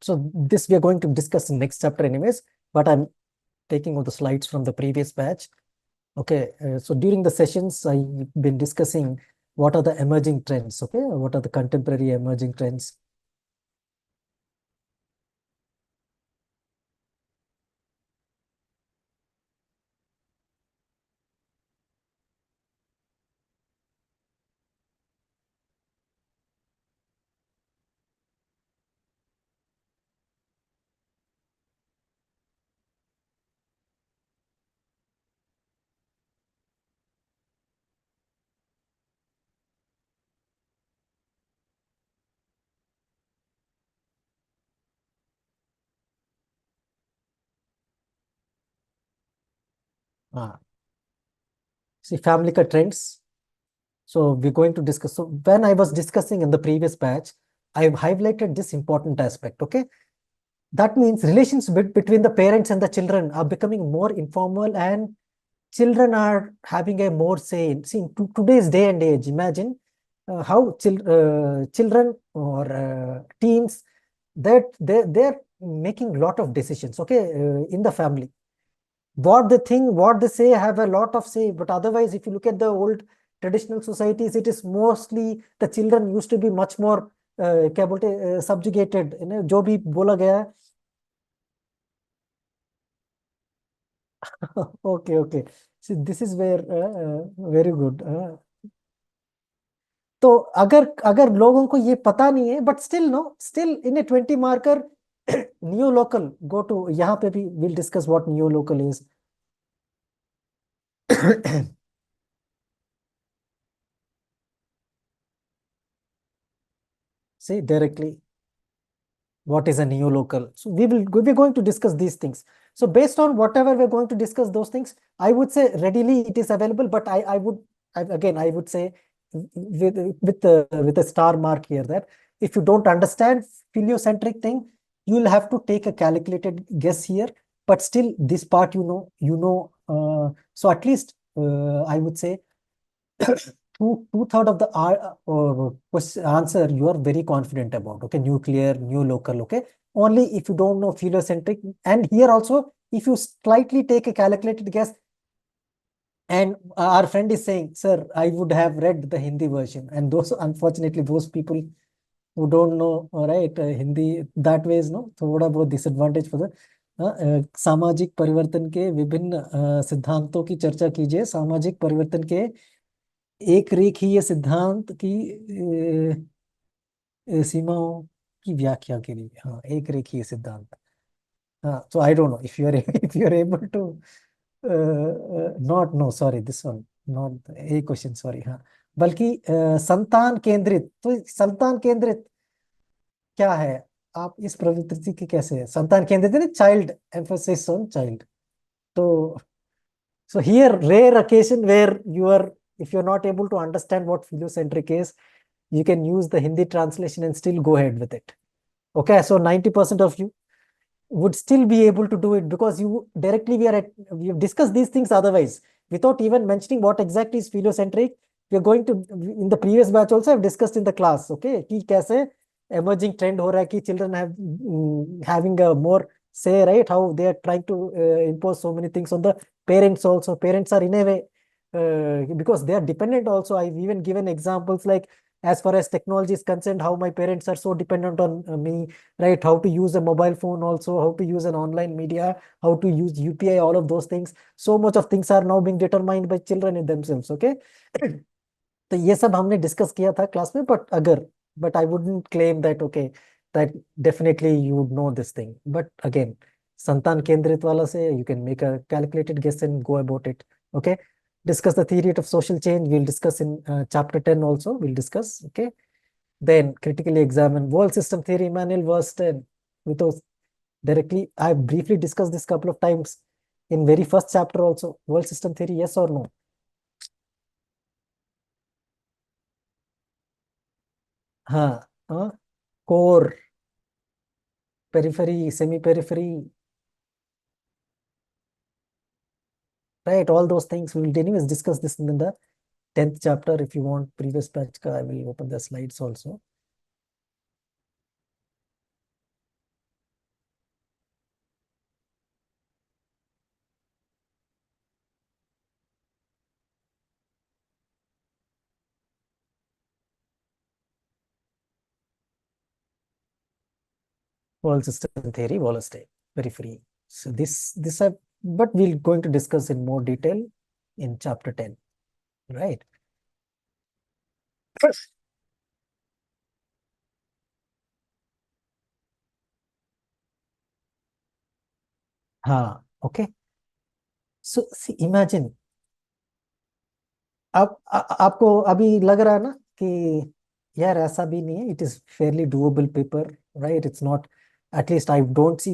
Speaker 1: so this we are going to discuss in next chapter anyways, but I'm taking all the slides from the previous batch. Okay, so during the sessions, I've been discussing what are the emerging trends, okay? What are the contemporary emerging trends? हाँ, see family ka trends. So we're going to discuss. So when I was discussing in the previous batch, I've highlighted this important aspect. Okay, that means relations between the parents and the children are becoming more informal, and children are having a more say in. See, in today's day and age, imagine how children or teens, that they're making a lot of decisions, okay, in the family. What they think, what they say have a lot of say. But otherwise, if you look at the old traditional societies, it is mostly the children used to be much more क्या बोलते subjugated, जो भी बोला गया है. Okay, okay. See, this is where very good. तो अगर अगर लोगों को ये पता नहीं है, but still no, still in a 20 marker neo local, go to, यहाँ पे भी will discuss what neo local is. See directly what is a neolocal. So we're going to discuss these things. So based on whatever we're going to discuss those things, I would say readily it is available, but I would, again, I would say with a star mark here, that if you don't understand heliocentric thing, you'll have to take a calculated guess here. But still, this part so at least I would say two-third of the answer you are very confident about. Okay, nuclear, new local. Okay, only if you don't know heliocentric, and here also if you slightly take a calculated guess, and our friend is saying, sir, I would have read the Hindi version, and those, unfortunately, those people who don't know, right, Hindi, that way is no थोड़ा बहुत disadvantage for the सामाजिक परिवर्तन के विभिन्न सिद्धांतों की चर्चा कीजिए. सामाजिक परिवर्तन के एक रेखीय सिद्धांत की सीमाओं की व्याख्या के लिए. हाँ, एक रेखीय सिद्धांत. हाँ, so I don't know if you are if you are able to not, no, sorry, this one not a question, sorry. हाँ, बल्कि संतान केंद्रित. तो संतान केंद्रित क्या है? आप इस प्रवृत्ति की कैसे है? संतान केंद्रित है, चाइल्ड, एम्फोसिस ऑन चाइल्ड. तो so here, rare occasion where you are, if you're not able to understand what heliocentric is, you can use the Hindi translation and still go ahead with it. Okay, so 90% of you would still be able to do it, because you directly, we have discussed these things otherwise without even mentioning what exactly is heliocentric. We are going to, in the previous batch also I've discussed in the class, okay, कि कैसे emerging trend हो रहा है कि children have having a more say, right, how they are trying to impose so many things on the parents also. Parents are in a way because they are dependent also. I've even given examples like, as far as technology is concerned, how my parents are so dependent on me, right? How to use a mobile phone also, how to use an online media, how to use UPI, all of those things. So much of things are now being determined by children in themselves, okay? तो ये सब हमने discuss किया था class में. But I wouldn't claim that, okay, that definitely you would know this thing. But again, संतान केंद्रित वाला से you can make a calculated guess and go about it. Okay, discuss the theory of social change. We'll discuss in chapter 10 also. We'll discuss. Okay, then critically examine world system theory, Emmanuel verse 10. With those directly, I briefly discussed this couple of times in very first chapter also. World system theory, yes or no? हाँ, हाँ, core, periphery, semi periphery, right, all those things. We will anyways discuss this in the 10th chapter. If you want previous batch ka, I will open the slides also. World system theory, Wallerstein, periphery. So this I, but we're going to discuss in more detail in chapter 10, right? हाँ, okay. So see, imagine, आपको अभी लग रहा है ना कि यार ऐसा भी नहीं है, it is fairly doable paper, right? It's not, at least I don't see,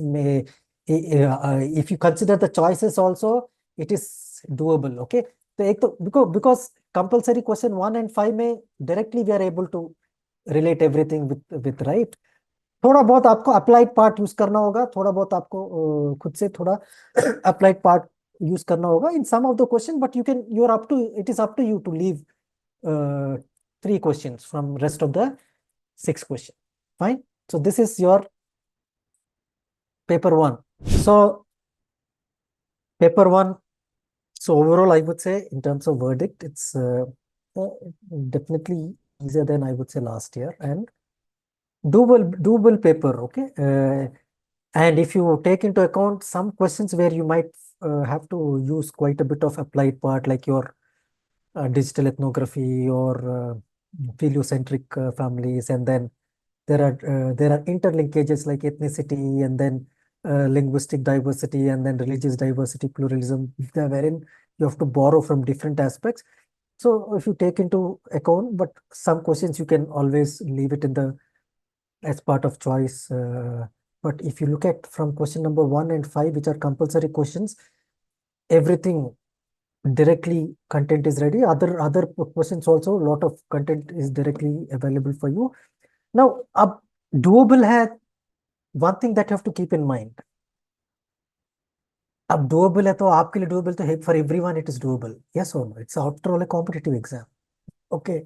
Speaker 1: if you consider the choices also, it is doable. Okay, तो एक तो because compulsory question 1 and 5 में directly we are able to relate everything with right. थोड़ा बहुत आपको applied part use करना होगा, थोड़ा बहुत आपको खुद से थोड़ा अप्लाइड पार्ट यूज करना होगा in some of the question, but you are up to, it is up to you to leave 3 questions from rest of the 6 question. Fine. So this is your paper 1. So paper 1. So overall, I would say in terms of verdict, it's definitely easier than I would say last year, and doable paper. Okay. And if you take into account some questions where you might have to use quite a bit of applied part, like your digital ethnography or heliocentric families, and then there are interlinkages like ethnicity, and then linguistic diversity, and then religious diversity, pluralism, wherein you have to borrow from different aspects. So if you take into account, but some questions you can always leave it in the as part of choice. But if you look at from question number 1 and 5, which are compulsory questions, everything directly content is ready. Other questions also, a lot of content is directly available for you. Now, अब doable है, one thing that you have to keep in mind. अब doable है तो आपके लिए doable तो है, for everyone it is doable. Yes or no? It's after all a competitive exam. Okay.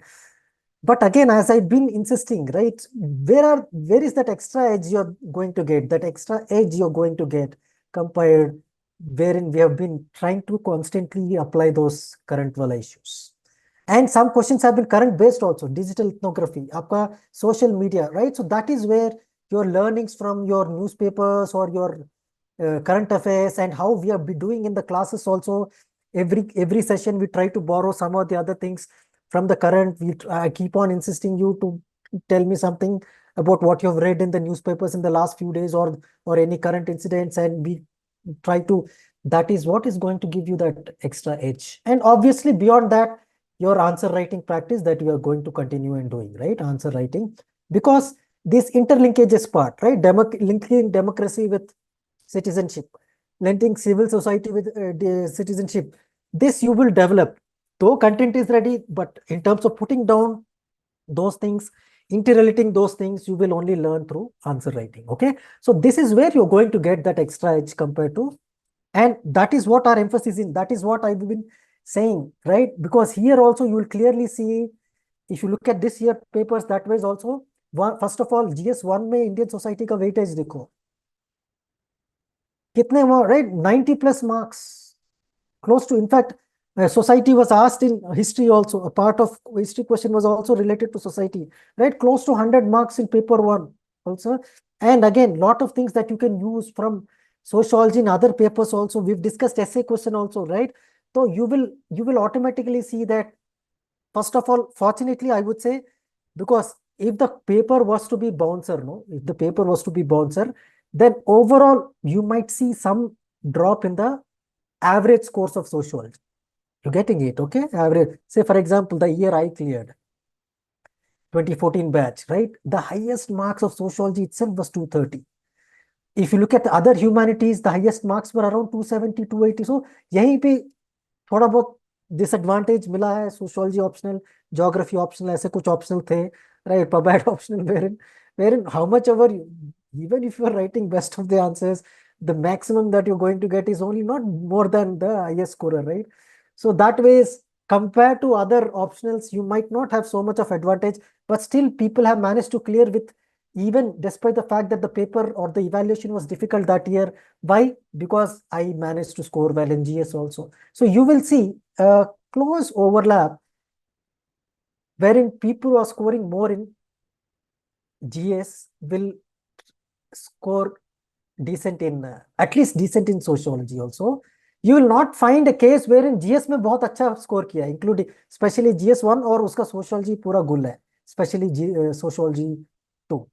Speaker 1: But again, as I've been insisting, right, where is that extra edge you're going to get, that extra edge you're going to get compared, wherein we have been trying to constantly apply those current wala issues. And some questions have been current based also, digital ethnography, आपका social media, right? So that is where your learnings from your newspapers or your current affairs, and how we are be doing in the classes also. Every session we try to borrow some of the other things from the current. I keep on insisting you to tell me something about what you've read in the newspapers in the last few days, or any current incidents, and we try to, that is what is going to give you that extra edge. And obviously beyond that, your answer writing practice that you are going to continue and doing, right? Answer writing, because this interlinkages part, right? Linking democracy with citizenship, linking civil society with citizenship, this you will develop. Though content is ready, but in terms of putting down those things, interrelating those things, you will only learn through answer writing. Okay, so this is where you're going to get that extra edge compared to, and that is what our emphasis in, that is what I've been saying, right? Because here also you will clearly see, if you look at this year papers, that way also, first of all, GS1 में Indian society का weightage देखो कितने, right? 90 plus marks, close to, in fact, society was asked in history also. A part of history question was also related to society, right? Close to 100 marks in paper 1 also. And again, lot of things that you can use from sociology and other papers also. We've discussed essay question also, right? So you will automatically see that, first of all, fortunately, I would say, because if the paper was to be bouncer, no, if the paper was to be bouncer, then overall you might see some drop in the average scores of sociology. You're getting it, okay? Average. Say, for example, the year I cleared, 2014 batch, right? The highest marks of sociology itself was 230. If you look at the other humanities, the highest marks were around 270, 280. So, यहीं पे थोड़ा बहुत disadvantage मिला है. Sociology optional, geography optional, ऐसे कुछ optional थे, right? Pabad optional, wherein how much ever, even if you are writing best of the answers, the maximum that you're going to get is only not more than the highest scorer, right? So that way, compared to other optionals, you might not have so much of advantage, but still people have managed to clear with, even despite the fact that the paper or the evaluation was difficult that year. Why? Because I managed to score well in GS also. So you will see a close overlap wherein people who are scoring more in GS will score decent in, at least decent in sociology also. You will not find a case wherein GS में बहुत अच्छा score किया, including especially GS1 और उसका sociology पूरा गुल है, especially sociology 2.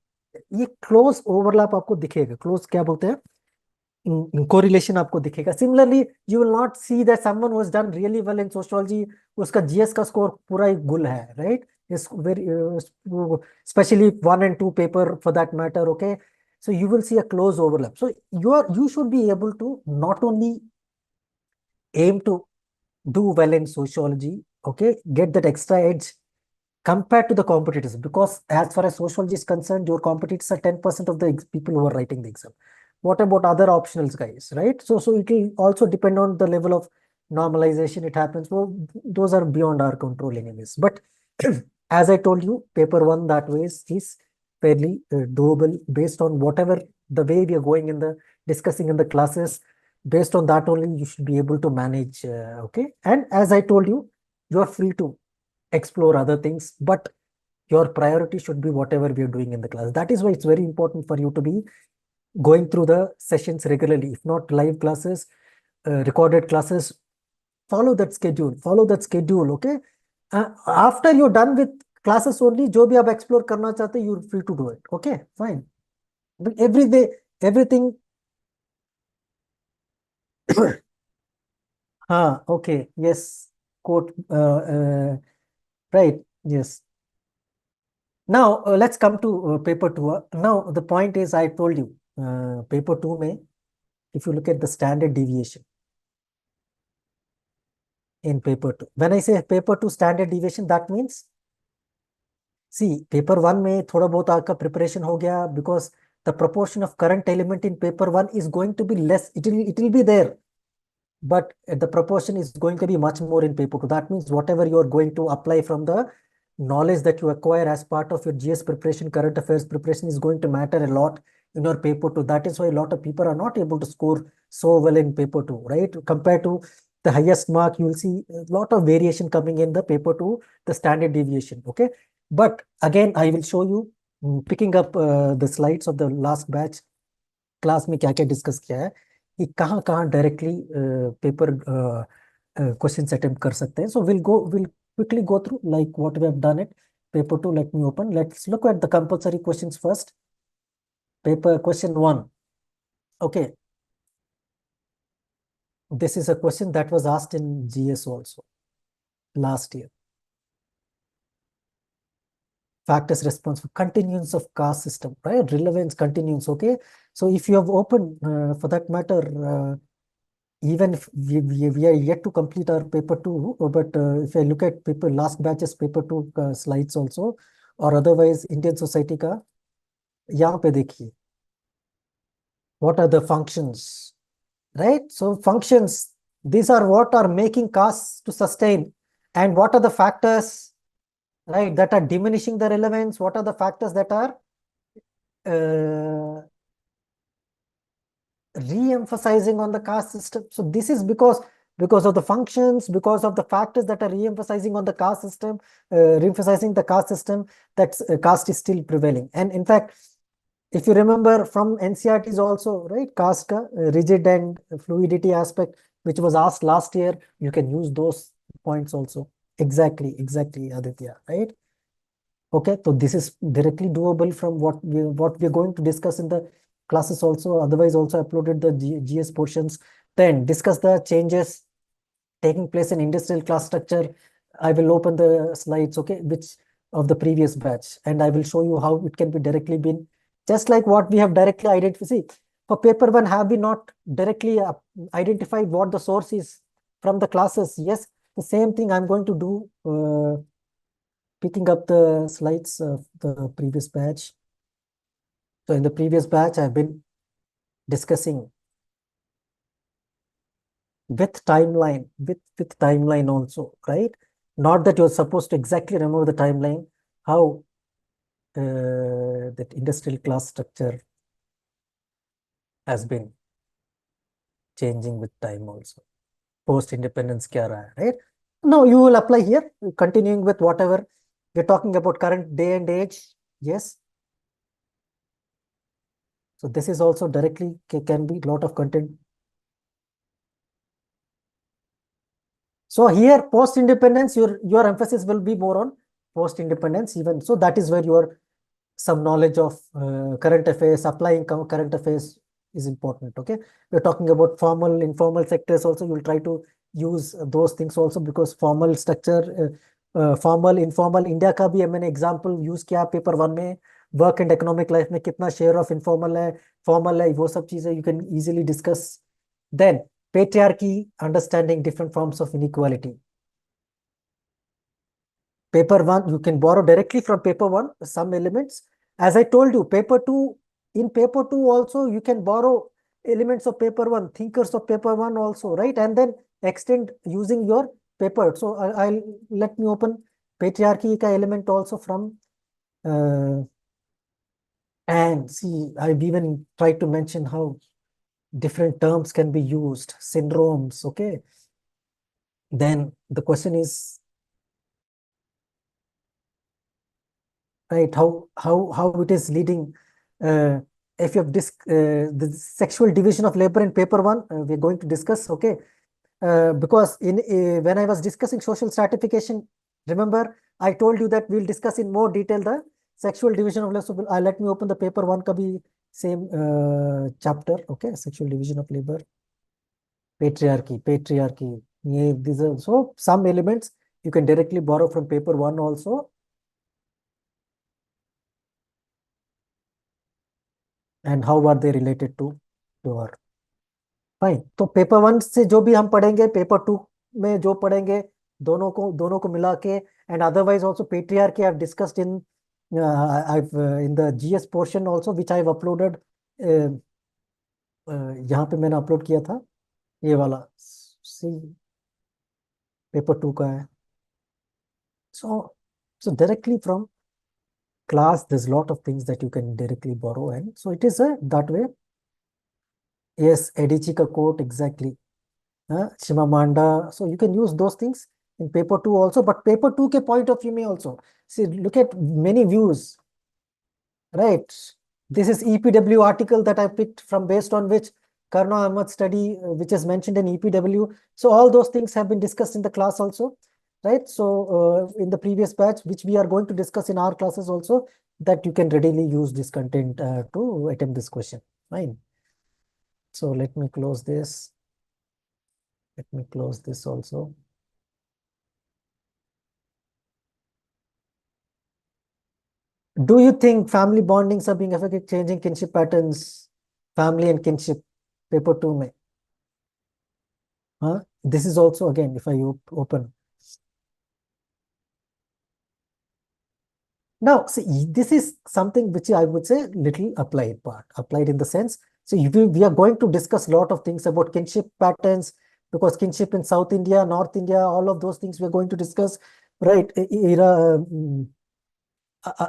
Speaker 1: ये close overlap आपको दिखेगा, close क्या बोलते हैं, correlation आपको दिखेगा. Similarly, you will not see that someone who has done really well in sociology, उसका GS का score पूरा ही गुल है, right? It's very, especially 1 and 2 paper for that matter, okay? So you will see a close overlap. So you should be able to not only aim to do well in sociology, okay, get that extra edge compared to the competitors, because as far as sociology is concerned, your competitors are 10% of the people who are writing the exam. What about other optionals, guys, right? So it will also depend on the level of normalization it happens. Well, those are beyond our control anyways. But as I told you, paper one that way is fairly doable based on whatever the way we are going in the discussing in the classes. Based on that only, you should be able to manage, okay? And as I told you, you are free to explore other things, but your priority should be whatever we are doing in the class. That is why it's very important for you to be going through the sessions regularly. If not live classes, recorded classes, follow that schedule, okay? After you're done with classes only, जो भी आप explore करना चाहते हैं, you're free to do it, okay? Fine. But every day, everything, okay, yes, quote, right, yes. Now, let's come to paper two. Now, the point is, I told you, paper two may, if you look at the standard deviation in paper two. When I say paper two standard deviation, that means, see, paper one में थोड़ा बहुत आपका preparation हो गया, because the proportion of current element in paper one is going to be less. It will be there, but the proportion is going to be much more in paper two. That means whatever you are going to apply from the knowledge that you acquire as part of your GS preparation, current affairs preparation is going to matter a lot in your paper two. That is why a lot of people are not able to score so well in paper two, right? Compared to the highest mark, you will see a lot of variation coming in the paper two, the standard deviation, okay? But again, I will show you, picking up the slides of the last batch, class में क्या क्या discuss किया है कि कहाँ कहाँ directly paper question attempt कर सकते हैं. So will quickly go through like what we have done it. Paper 2, let me open. Let's look at the compulsory questions first. Paper question 1. Okay. This is a question that was asked in GS also last year. Factors responsible, continuance of caste system, right? Relevance, continuance, okay? So if you have opened, for that matter, even if we are yet to complete our paper two, but if I look at paper last batches paper two slides also, or otherwise Indian society का, यहाँ पे देखिए, what are the functions, right? So functions, these are what are making castes to sustain, and what are the factors, right, that are diminishing the relevance, what are the factors that are re-emphasizing on the caste system. So this is because of the functions, because of the factors that are re-emphasizing on the caste system, re-emphasizing the caste system, that caste is still prevailing. And in fact, if you remember from NCRTs also, right, caste ka, rigid and fluidity aspect, which was asked last year, you can use those points also. Exactly, Aditya, right? Okay, so this is directly doable from what we're going to discuss in the classes also. Otherwise, also uploaded the GS portions. Then discuss the changes taking place in industrial class structure. I will open the slides, okay, which of the previous batch, and I will show you how it can be directly been, just like what we have directly identified. See, for paper one, have we not directly identified what the source is from the classes? Yes, the same thing I'm going to do, picking up the slides of the previous batch. So in the previous batch, I've been discussing with timeline also, right? Not that you're supposed to exactly remember the timeline, how that industrial class structure has been changing with time also. Post-independence kya raha hai, right? No, you will apply here, continuing with whatever we're talking about current day and age. Yes. So this is also directly can be a lot of content. So here post-independence, your emphasis will be more on post-independence even. So that is where your some knowledge of current affairs, applying current affairs is important. Okay, we're talking about formal, informal sectors also. You will try to use those things also, because formal structure, formal, informal, India का भी मैंने example use किया paper one में, work and economic life में कितना share of informal है, formal है, वो सब चीजें you can easily discuss. Then Patriarchy, understanding different forms of inequality. Paper one, you can borrow directly from paper one, some elements. As I told you, paper two, in paper two also, you can borrow elements of paper one, thinkers of paper one also, right? And then extend using your paper. So I'll let me open patriarchy ka element also from, and see, I've even tried to mention how different terms can be used, syndromes, okay? Then the question is, right, how it is leading, if you have the sexual division of labor in paper one, we're going to discuss, okay? Because in when I was discussing social stratification, remember I told you that we'll discuss in more detail the sexual division of labor. So let me open the paper one ka bhi same chapter, okay? Sexual division of labor, patriarchy. Yeah, these are so some elements you can directly borrow from paper one also. And how are they related to your fine? तो paper one से जो भी हम पढ़ेंगे paper two में जो पढ़ेंगे, दोनों को मिला के, and otherwise also patriarchy I have discussed in in the GS portion also which I have uploaded, यहाँ पे मैंने अपलोड किया था ये वाला, सी पेपर टू का है. So directly from class there's a lot of things that you can directly borrow, and so it is that way. Yes, Edichi ka quote exactly. Shimamanda. So you can use those things in paper two also, but paper two ke point of view may also. See, look at many views, right? This is EPW article that I picked from, based on which Karna Ahmad study, which is mentioned in EPW. So all those things have been discussed in the class also, right? So in the previous batch, which we are going to discuss in our classes also, that you can readily use this content to attempt this question. Fine. So let me close this. Let me close this also. Do you think family bondings are being affected, changing kinship patterns, family and kinship, paper two mein? Huh? This is also again, if I open. Now, see, this is something which I would say little applied part, applied in the sense. So we are going to discuss a lot of things about kinship patterns, because kinship in South India, North India, all of those things we're going to discuss, right?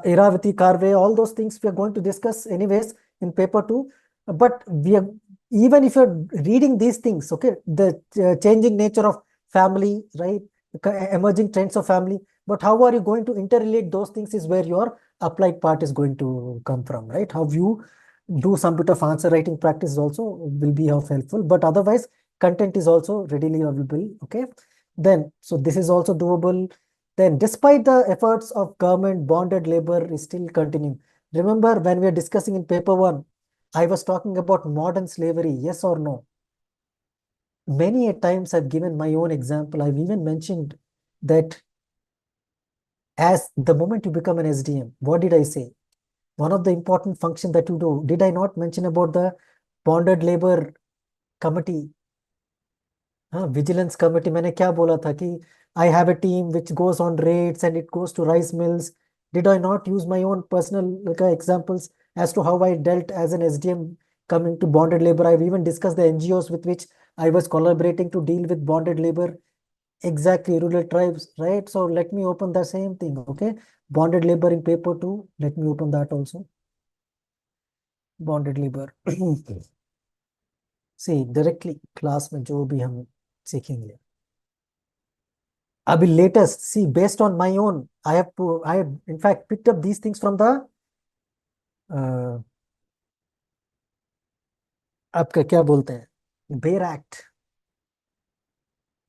Speaker 1: Iravati, Karve, all those things we are going to discuss anyways in paper two. But we are, even if you're reading these things, okay, the changing nature of family, right? Emerging trends of family, but how are you going to interrelate those things is where your applied part is going to come from, right? How you do some bit of answer writing practice also will be of helpful, but otherwise content is also readily available, okay? Then, so this is also doable. Then, despite the efforts of government, bonded labor is still continuing. Remember when we are discussing in paper one, I was talking about modern slavery, yes or no? Many a times I've given my own example. I've even mentioned that as the moment you become an SDM, what did I say? One of the important functions that you do, did I not mention about the bonded labor committee? Vigilance committee, मैंने क्या बोला था कि I have a team which goes on raids and it goes to rice mills. Did I not use my own personal examples as to how I dealt as an SDM coming to bonded labor? I've even discussed the NGOs with which I was collaborating to deal with bonded labor. Exactly, rural tribes, right? So let me open the same thing, okay? Bonded labor in paper two. Let me open that also. Bonded labor. See, directly class में जो भी हम सीखेंगे. अभी latest, see, based on my own, I have in fact picked up these things from the आपका क्या बोलते हैं, बेर एक्ट,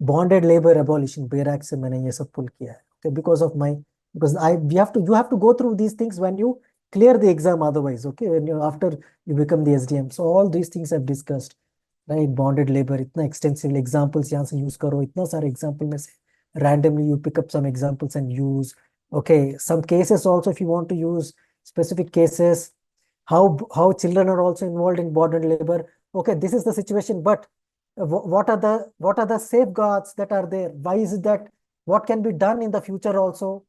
Speaker 1: bonded labor abolition, बेर एक्ट से मैंने ये सब पुल किया है, okay? Because of my, because you have to go through these things when you clear the exam, otherwise, okay, when you, after you become the SDM. So all these things I've discussed, right? Bonded labor, इतना extensive examples यहाँ से use करो, इतना सारे example में से randomly you pick up some examples and use, okay? Some cases also, if you want to use specific cases, how children are also involved in bonded labor, okay? This is the situation, but what are the safeguards that are there? Why is it that what can be done in the future also?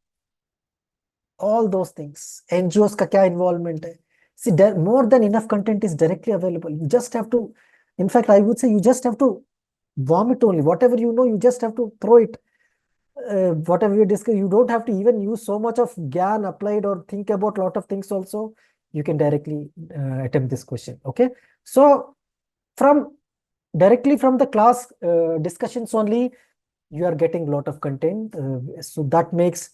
Speaker 1: All those things. NGOs का क्या involvement है? See, there, more than enough content is directly available. You just have to, in fact, I would say you just have to vomit only. Whatever you know, you just have to throw it. Whatever you discuss, you don't have to even use so much of gyan applied or think about a lot of things also. You can directly attempt this question. Okay. So from directly from the class discussions only, you are getting a lot of content. So that makes,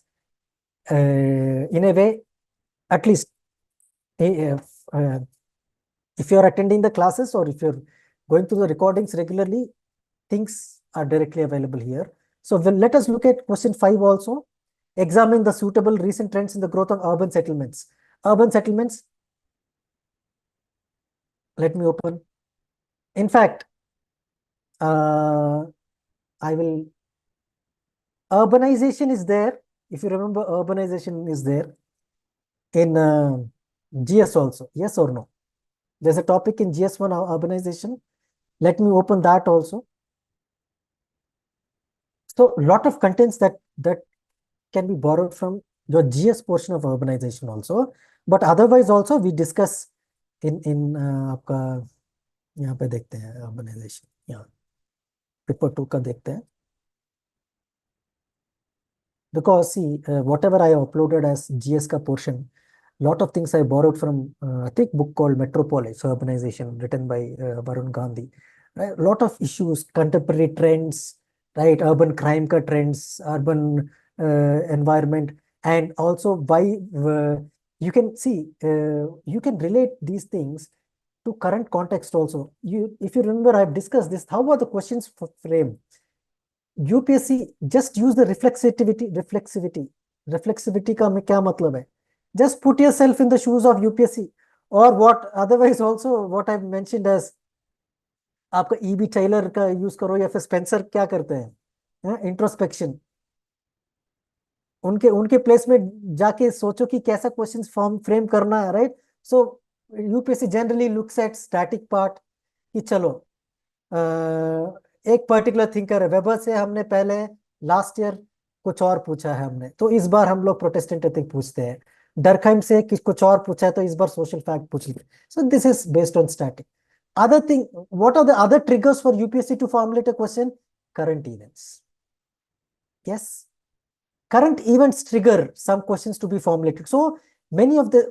Speaker 1: in a way, at least if, if you're attending the classes or if you're going through the recordings regularly, things are directly available here. So let us look at question 5 also. Examine the suitable recent trends in the growth of urban settlements. Urban settlements, let me open. In fact, I will, urbanization is there. If you remember, urbanization is there in GS also. Yes or no? There's a topic in GS1, urbanization. Let me open that also. So a lot of contents that can be borrowed from your GS portion of urbanization also. But otherwise also we discuss in आपका यहाँ पे देखते हैं urbanization. यहाँ paper 2 का देखते हैं. Because see, whatever I uploaded as GS ka portion, lot of things I borrowed from a thick book called Metropolis Urbanization, written by Varun Gandhi. Right? Lot of issues, contemporary trends, right? Urban crime ka trends, urban environment, and also why you can see, you can relate these things to current context also. If you remember, I've discussed this. How are the questions framed? UPSC just use the reflexivity का में क्या मतलब है? Just put yourself in the shoes of UPSC or what otherwise also what I've mentioned as आपका EB Taylor का use करो या फिर स्पेंसर क्या करते हैं इंट्रोस्पेक्शन उनके उनके प्लेस में जाके सोचो कि कैसा क्वेश्चन फॉर्म फ्रेम करना है right so UPSC generally looks at static part कि चलो एक पर्टिकुलर थिंकर है वेबर से हमने पहले लास्ट ईयर कुछ और पूछा है हमने तो इस बार हम लोग प्रोटेस्टेंट एथिक पूछते हैं डरखाइम से कुछ और पूछा है तो इस बार सोशल फैक्ट पूछ लिए so this is based on static other thing what are the other triggers for UPSC to formulate a question current events yes current events trigger some questions to be formulated so many of the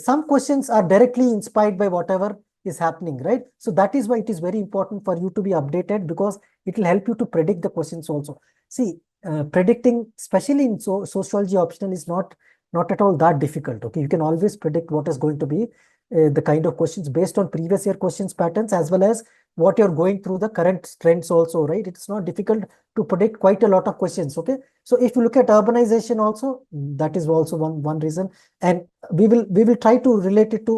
Speaker 1: some questions are directly inspired by whatever is happening right so that is why it is very important for you to be updated because it will help you to predict the questions also see predicting especially in sociology optional is not at all that difficult okay you can always predict what is going to be the kind of questions based on previous year questions patterns as well as what you're going through the current trends also right it's not difficult to predict quite a lot of questions okay so if you look at urbanization also that is also one reason and we will try to relate it to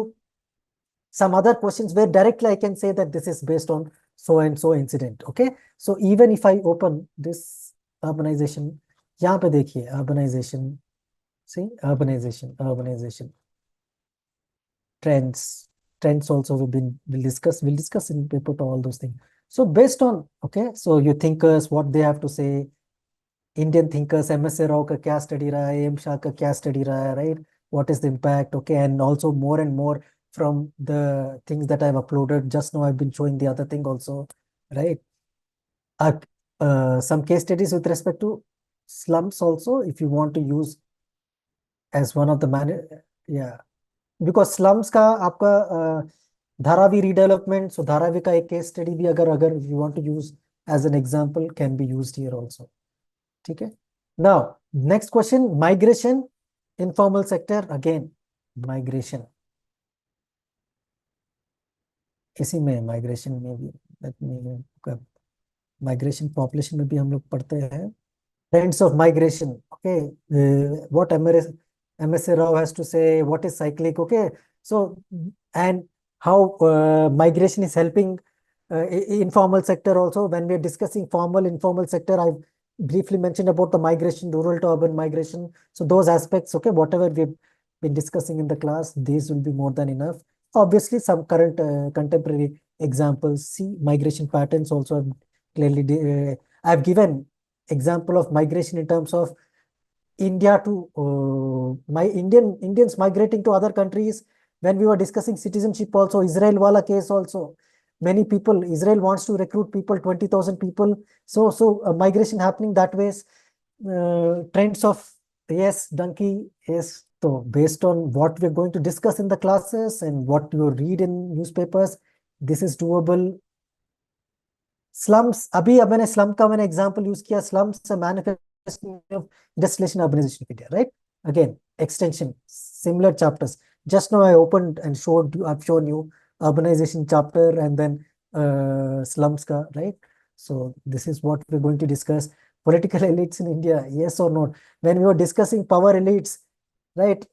Speaker 1: some other questions where directly I can say that this is based on so and so incident. Okay. So even if I open this urbanization, यहाँ पे देखिए urbanization, see urbanization, trends also we'll discuss in paper all those things. So based on, okay, so you thinkers, what they have to say, Indian thinkers, MSA Rao का क्या study रहा है, AM Shah का क्या study रहा है, right? What is the impact? Okay, and also more and more from the things that I've uploaded. Just now I've been showing the other thing also, right? Some case studies with respect to slums also, if you want to use as one of the yeah, because slums का आपका Dharavi redevelopment, so Dharavi का एक case study भी अगर you want to use as an example can be used here also. ठीक है? Now, next question, migration, informal sector, again, migration. इसी में माइग्रेशन में भी माइग्रेशन पॉपुलेशन में भी हम लोग पढ़ते हैं trends of migration okay what MSA Rao has to say what is cyclic okay so and how migration is helping informal sector also when we are discussing formal informal sector I briefly mentioned about the migration rural to urban migration so those aspects okay whatever we've been discussing in the class these will be more than enough obviously some current contemporary examples. See, migration patterns also I've clearly, I've given example of migration in terms of India to my Indians migrating to other countries. When we were discussing citizenship, also Israel wala case also. Many people, Israel wants to recruit people, 20,000 people. So migration happening that ways. Trends of, yes, donkey, yes. So based on what we're going to discuss in the classes and what you read in newspapers, this is doable. Slums, अभी अब मैंने slum का मैंने example use किया. Slums a manifestation of industrialization urbanization of India, right? Again, extension, similar chapters. Just now I opened and showed you, I've shown you urbanization chapter and then slums ka, right? So this is what we're going to discuss. Political elites in India, yes or not? When we were discussing power elites, right?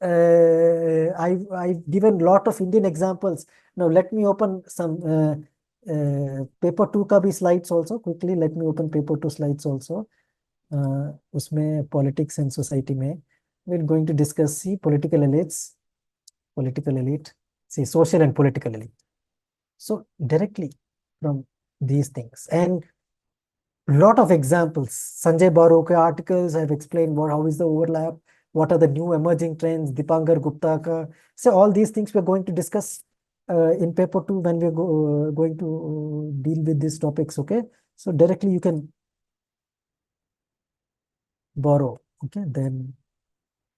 Speaker 1: I've given lot of Indian examples. Now let me open some paper 2 का भी slides also. Quickly let me open paper 2 slides also. उसमें politics and society में we're going to discuss, see, political elites, political elite, see, social and political elite. So directly from these things and lot of examples. Sanjay Baru ke articles have explained how is the overlap, what are the new emerging trends, Dipankar Gupta ka. So all these things we're going to discuss in paper 2 when we're going to deal with these topics, okay? So directly you can borrow, okay? Then,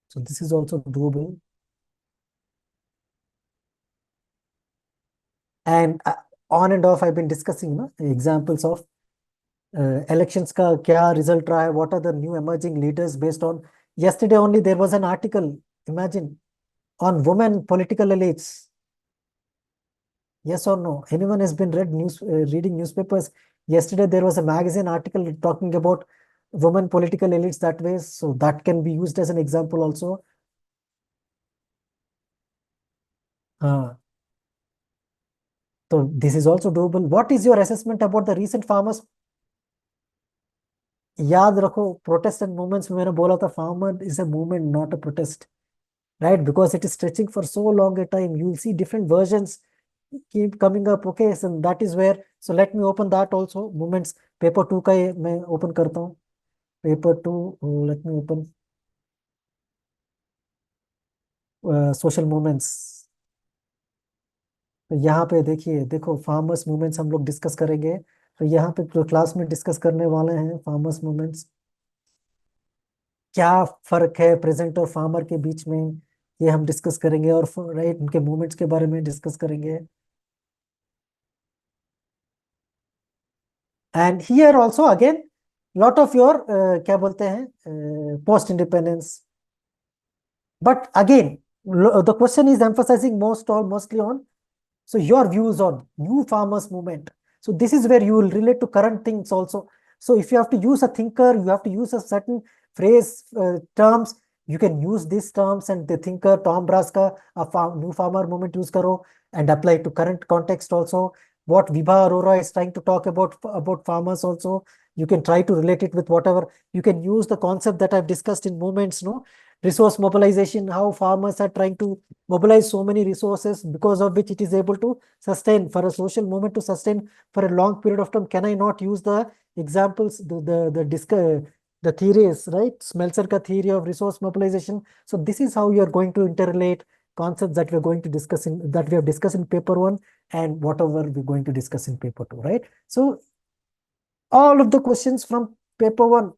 Speaker 1: so this is also doable. And on and off, I've been discussing, you know, examples of elections का क्या result रहा है, what are the new emerging leaders based on. Yesterday only there was an article, imagine, on women political elites. Yes or no? Anyone has been reading newspapers? Yesterday there was a magazine article talking about women political elites that way. So that can be used as an example also. So this is also doable. What is your assessment about the recent farmers? याद रखो protest and movements में मैंने बोला था farmer is a movement, not a protest, right? Because it is stretching for so long a time. You will see different versions keep coming up. Okay, so that is where. So let me open that also. Movements paper 2 का ये मैं open करता हूँ. Paper 2. Let me open social movements. तो यहाँ पे देखिए, देखो फार्मर्स मूवमेंट्स हम लोग डिस्कस करेंगे. तो यहाँ पे जो क्लास में डिस्कस करने वाले हैं फार्मर्स मूवमेंट्स, क्या फर्क है प्रेजेंट और फार्मर के बीच में, ये हम डिस्कस करेंगे. और राइट उनके मूवमेंट्स के बारे में डिस्कस करेंगे. And here also again lot of your क्या बोलते हैं post independence. But again the question is emphasising mostly on so your views on new farmers movement. So this is where you will relate to current things also. So if you have to use a thinker, you have to use a certain phrase, terms, you can use these terms and the thinker Tom Braska, new farmer movement use karo and apply it to current context also. What Vibha Arora is trying to talk about farmers also, you can try to relate it with whatever. You can use the concept that I've discussed in movements, no? Resource mobilization, how farmers are trying to mobilize so many resources because of which it is able to sustain. For a social movement to sustain for a long period of time, can I not use the examples, the theories, right? Smeltzer ka theory of resource mobilization. So this is how you are going to interrelate concepts that we're going to discuss in, that we have discussed in paper 1 and whatever we're going to discuss in paper 2, right? So all of the questions from paper 1,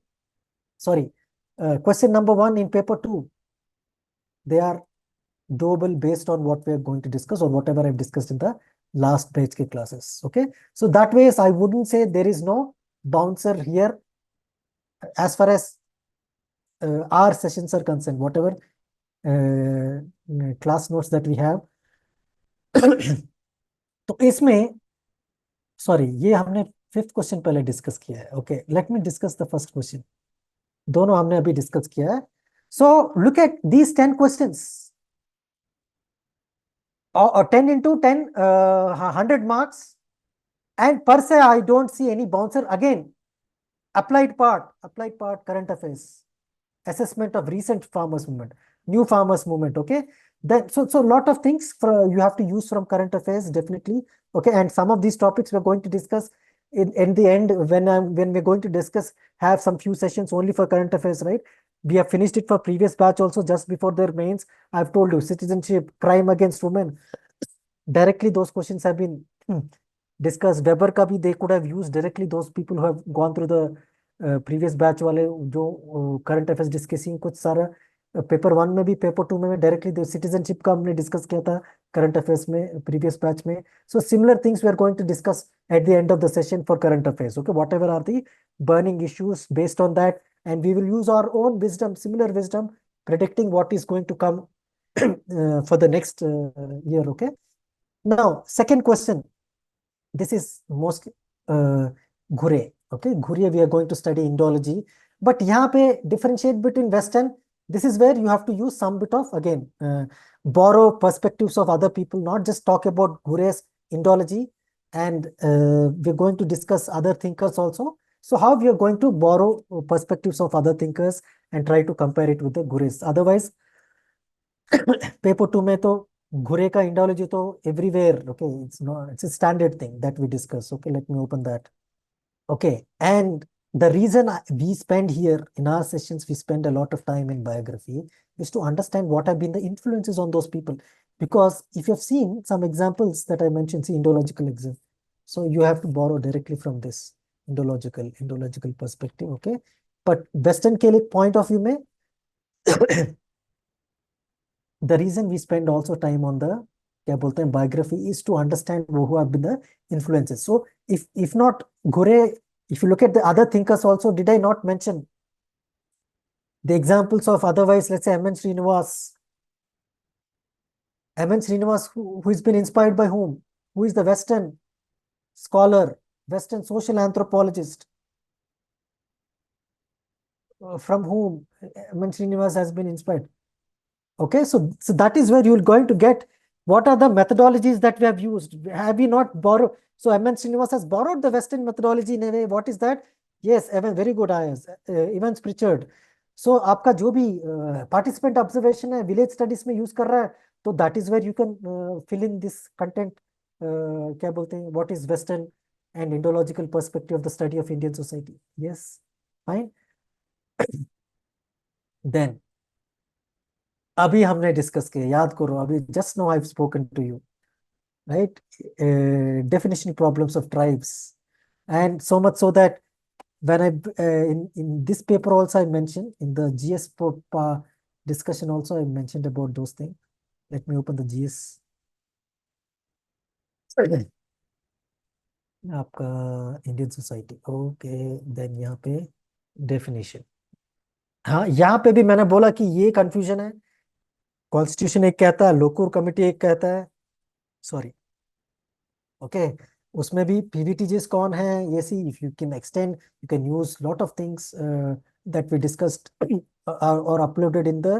Speaker 1: sorry, question number 1 in paper 2, they are doable based on what we are going to discuss or whatever I've discussed in the last batch ke classes. Okay, so that way I wouldn't say there is no bouncer here as far as our sessions are concerned. Whatever class notes that we have. तो इसमें sorry ये हमने 5th question पहले discuss किया है. Okay, let me discuss the first question. दोनों हमने अभी डिस्कस किया है. So look at these 10 questions. 10 into 10, 100 marks. And per se, I don't see any bouncer. Again, applied part, current affairs, assessment of recent farmers movement, new farmers movement. Okay. Then, so a lot of things you have to use from current affairs, definitely. Okay, and some of these topics we're going to discuss in the end when we're going to discuss, have some few sessions only for current affairs, right? We have finished it for previous batch also just before their mains. I've told you citizenship, crime against women. Directly those questions have been discussed. Weber ka bhi they could have used directly those people who have gone through the previous batch wale जो current affairs discussing कुछ सारा paper one में भी paper two में directly citizenship का हमने discuss किया था करंट अफेयर्स में प्रीवियस बैच में so similar things we are going to discuss at the end of the session for current affairs. Okay, whatever are the burning issues based on that, and we will use our own wisdom, similar wisdom, predicting what is going to come for the next year. Okay. Now, second question. This is mostly Ghure. Okay, Ghure we are going to study Indology. But यहाँ पे differentiate between Western. This is where you have to use some bit of, again, borrow perspectives of other people, not just talk about Ghure's Indology. And we're going to discuss other thinkers also. So how we are going to borrow perspectives of other thinkers and try to compare it with the Ghure's. Otherwise, paper two में तो घुरे का Indology तो everywhere okay it's not it's a standard thing that we discuss okay let me open that okay and the reason we spend here in our sessions we spend a lot of time in biography is to understand what have been the influences on those people because if you have seen some examples that I mentioned see indological example so you have to borrow directly from this indological perspective okay but western के लिए point of view में the reason we spend also time on the क्या बोलते हैं biography is to understand who have been the influences. So if not Ghore, if you look at the other thinkers also, did I not mention the examples of otherwise, let's say M.N. Srinivas. M.N. Srinivas, who has been inspired by whom? Who is the Western scholar, Western social anthropologist, from whom M.N. Srinivas has been inspired? Okay, so that is where you're going to get what are the methodologies that we have used. Have we not borrowed? So M.N. Srinivas has borrowed the Western methodology in a way. What is that? Yes, Evan, very good, IAS. Evans Pritchard. So आपका जो भी participant observation है village studies में use कर रहा है तो that is where you can fill in this content. क्या बोलते हैं? What is Western and Indological perspective of the study of Indian society? Yes, fine. Then अभी हमने डिस्कस किया याद करो अभी just no I have spoken to you right definition problems of tribes and so much so that when I in this paper also I mentioned in the GS discussion also I mentioned about those things. Let me open the GS आपका Indian society okay then यहाँ पे definition हाँ यहाँ पे भी मैंने बोला कि ये कंफ्यूजन है कॉन्स्टिट्यूशन एक कहता है लोकूर कमिटी एक कहता है सॉरी ओके उसमें भी पीवीटीजीएस कौन है ये see if you can extend you can use lot of things that we discussed or uploaded in the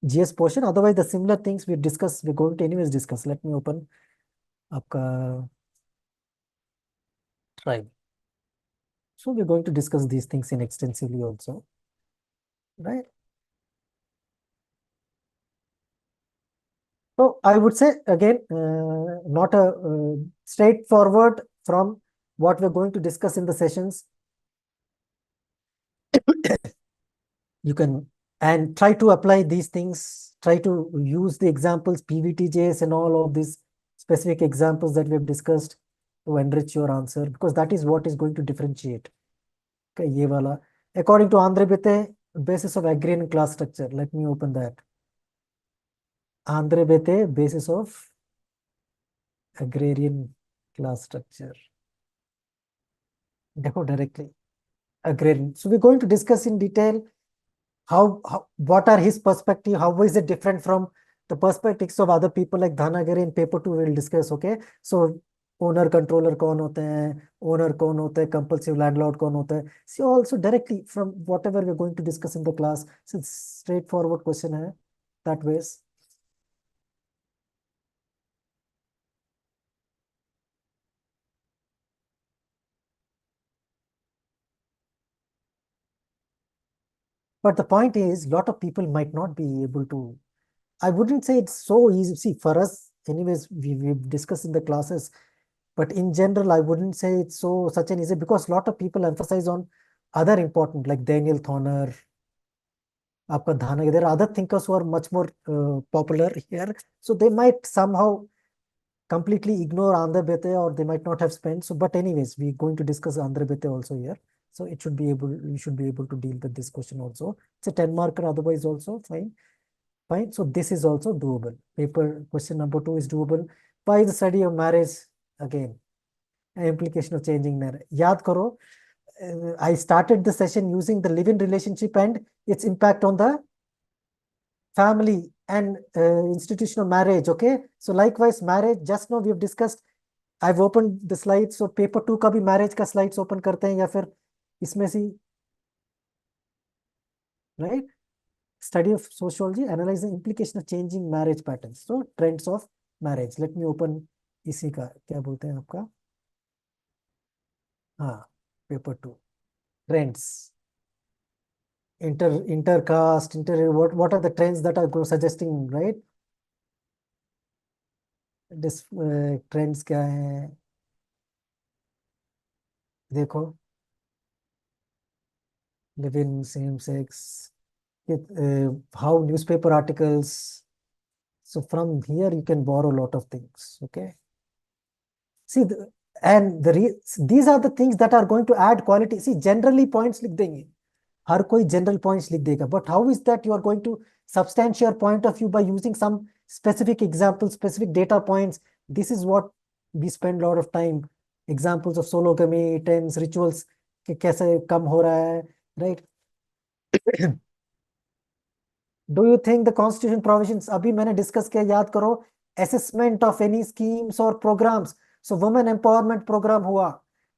Speaker 1: GS portion otherwise the similar things we discuss we're going to anyways discuss let me open आपका tribe so we're going to discuss these things in extensively also right so I would say again not a straightforward from what we're going to discuss in the sessions you can and try to apply these things try to use the examples pvtjs and all of these specific examples that we have discussed to enrich your answer because that is what is going to differentiate okay ye wala according to Andre Bete basis of agrarian class structure let me open that Andre Bete basis of agrarian class structure देखो directly agrarian so we're going to discuss in detail how what are his perspective how is it different from the perspectives of other people like Dhanagari in paper 2 we'll discuss okay so owner controller कौन होते हैं owner कौन होता है compulsive landlord कौन होता है see also directly from whatever we going to discuss in the class straightforward question है that ways but the point is lot of people might not be able to I wouldn't say it's so easy. See, for us, anyways, we've discussed in the classes, but in general, I wouldn't say it's so such an easy because a lot of people emphasize on other important like Daniel Thoner, आपका Dhana. There are other thinkers who are much more popular here. So they might somehow completely ignore Andhra Bete or they might not have spent. So, but anyways, we're going to discuss Andhra Bete also here. So it should be able, you should be able to deal with this question also. It's a 10 marker, otherwise also fine. Fine. So this is also doable. Paper question number 2 is doable. Why the study of marriage? Again, implication of changing marriage. Yaad karo, I started the session using the live-in relationship and its impact on the family and institutional marriage. Okay. So likewise, marriage, just now we have discussed. I've opened the slides. So paper 2 का भी marriage का slides open करते हैं या फिर इसमें से, right? Study of sociology, analyzing implication of changing marriage patterns. So trends of marriage. Let me open इसी का क्या बोलते हैं आपका, हाँ, paper 2 trends, intercaste, what are the trends that are suggesting, right? This trends क्या है देखो, live in same sex, how newspaper articles. So from here you can borrow a lot of things. Okay. See, these are the things that are going to add quality. See, generally points लिख देंगे, हर कोई general points लिख देगा. But how is that you are going to substantiate your point of view by using some specific examples, specific data points? This is what we spend a lot of time. Examples of sologamy, tens, rituals, कि कैसे कम हो रहा है, right? Do you think the constitution provisions, अभी मैंने discuss किया, याद करो, असेसमेंट ऑफ एनी स्कीम्स और programs. So women empowerment program हुआ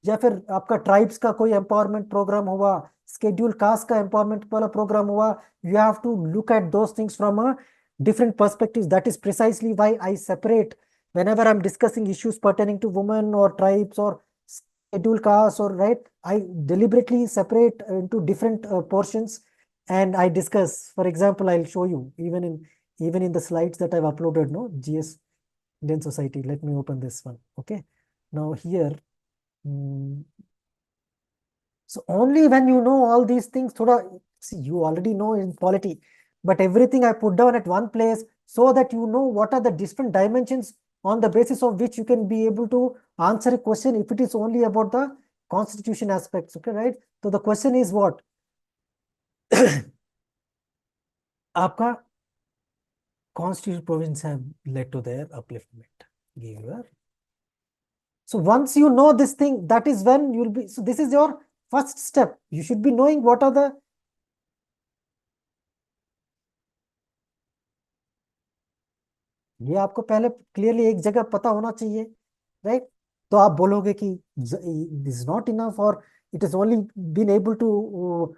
Speaker 1: या फिर आपका ट्राइब्स का कोई एम्पावरमेंट प्रोग्राम हुआ, स्केड्यूल कास्ट का एम्पावरमेंट वाला प्रोग्राम हुआ, you have to look at those things from a different perspectives. That is precisely why I separate whenever I'm discussing issues pertaining to women or tribes or scheduled castes, or right, I deliberately separate into different portions and I discuss. For example, I'll show you even in the slides that I've uploaded, no, GS Indian Society. Let me open this one. Okay. Now here, so only when you know all these things, see, you already know in polity, but everything I put down at one place so that you know what are the different dimensions on the basis of which you can be able to answer a question if it is only about the constitution aspects. Okay, right? So the question is what? आपका constitutional provisions have led to their upliftment. So once you know this thing, that is when you'll be, so this is your first step. You should be knowing what are the, ये आपको पहले clearly एक जगह पता होना चाहिए, right? तो आप बोलोगे कि दिस इज नॉट इनफ और it is only been able to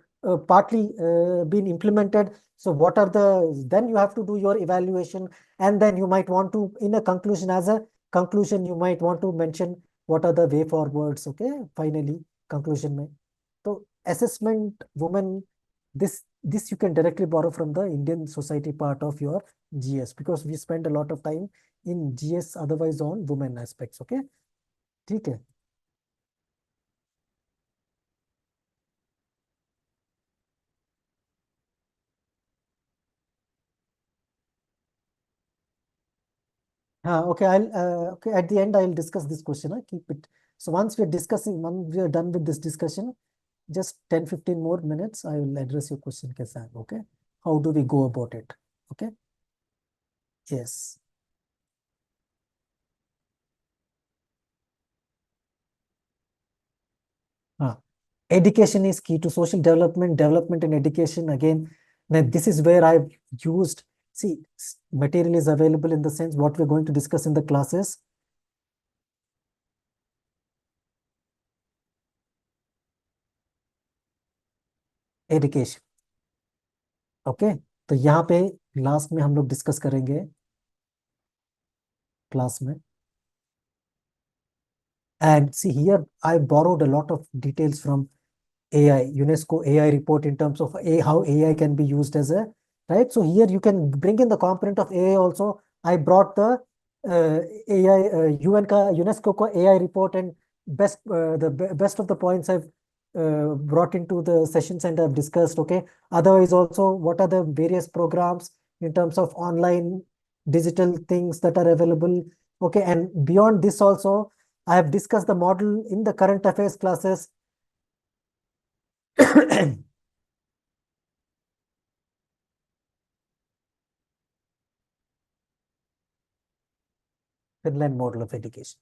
Speaker 1: partly been implemented. So what are the, then you have to do your evaluation, and then you might want to, in a conclusion, as a conclusion, you might want to mention what are the way forwards. Okay, finally conclusion mein. So assessment, women, this you can directly borrow from the Indian society part of your GS, because we spend a lot of time in GS otherwise on women aspects. Okay, ठीक है. Okay, okay, at the end I'll discuss this question. Keep it. So once we are done with this discussion, just 10-15 more minutes, I will address your question, Kesan. Okay, how do we go about it? Okay, yes. Education is key to social development, development and education. Again, then this is where I've used, see, material is available in the sense what we're going to discuss in the classes. Education. Okay, तो यहाँ पे last में हम लोग discuss करेंगे class में. And see here, I borrowed a lot of details from AI, UNESCO AI report in terms of how AI can be used as a right? So here you can bring in the component of AI also. I brought the AI UN ka UNESCO ka AI report, and best of the points I've brought into the sessions and I've discussed. Okay. Otherwise, also, what are the various programs in terms of online digital things that are available? Okay. And beyond this also, I have discussed the model in the current affairs classes. Finland model of education.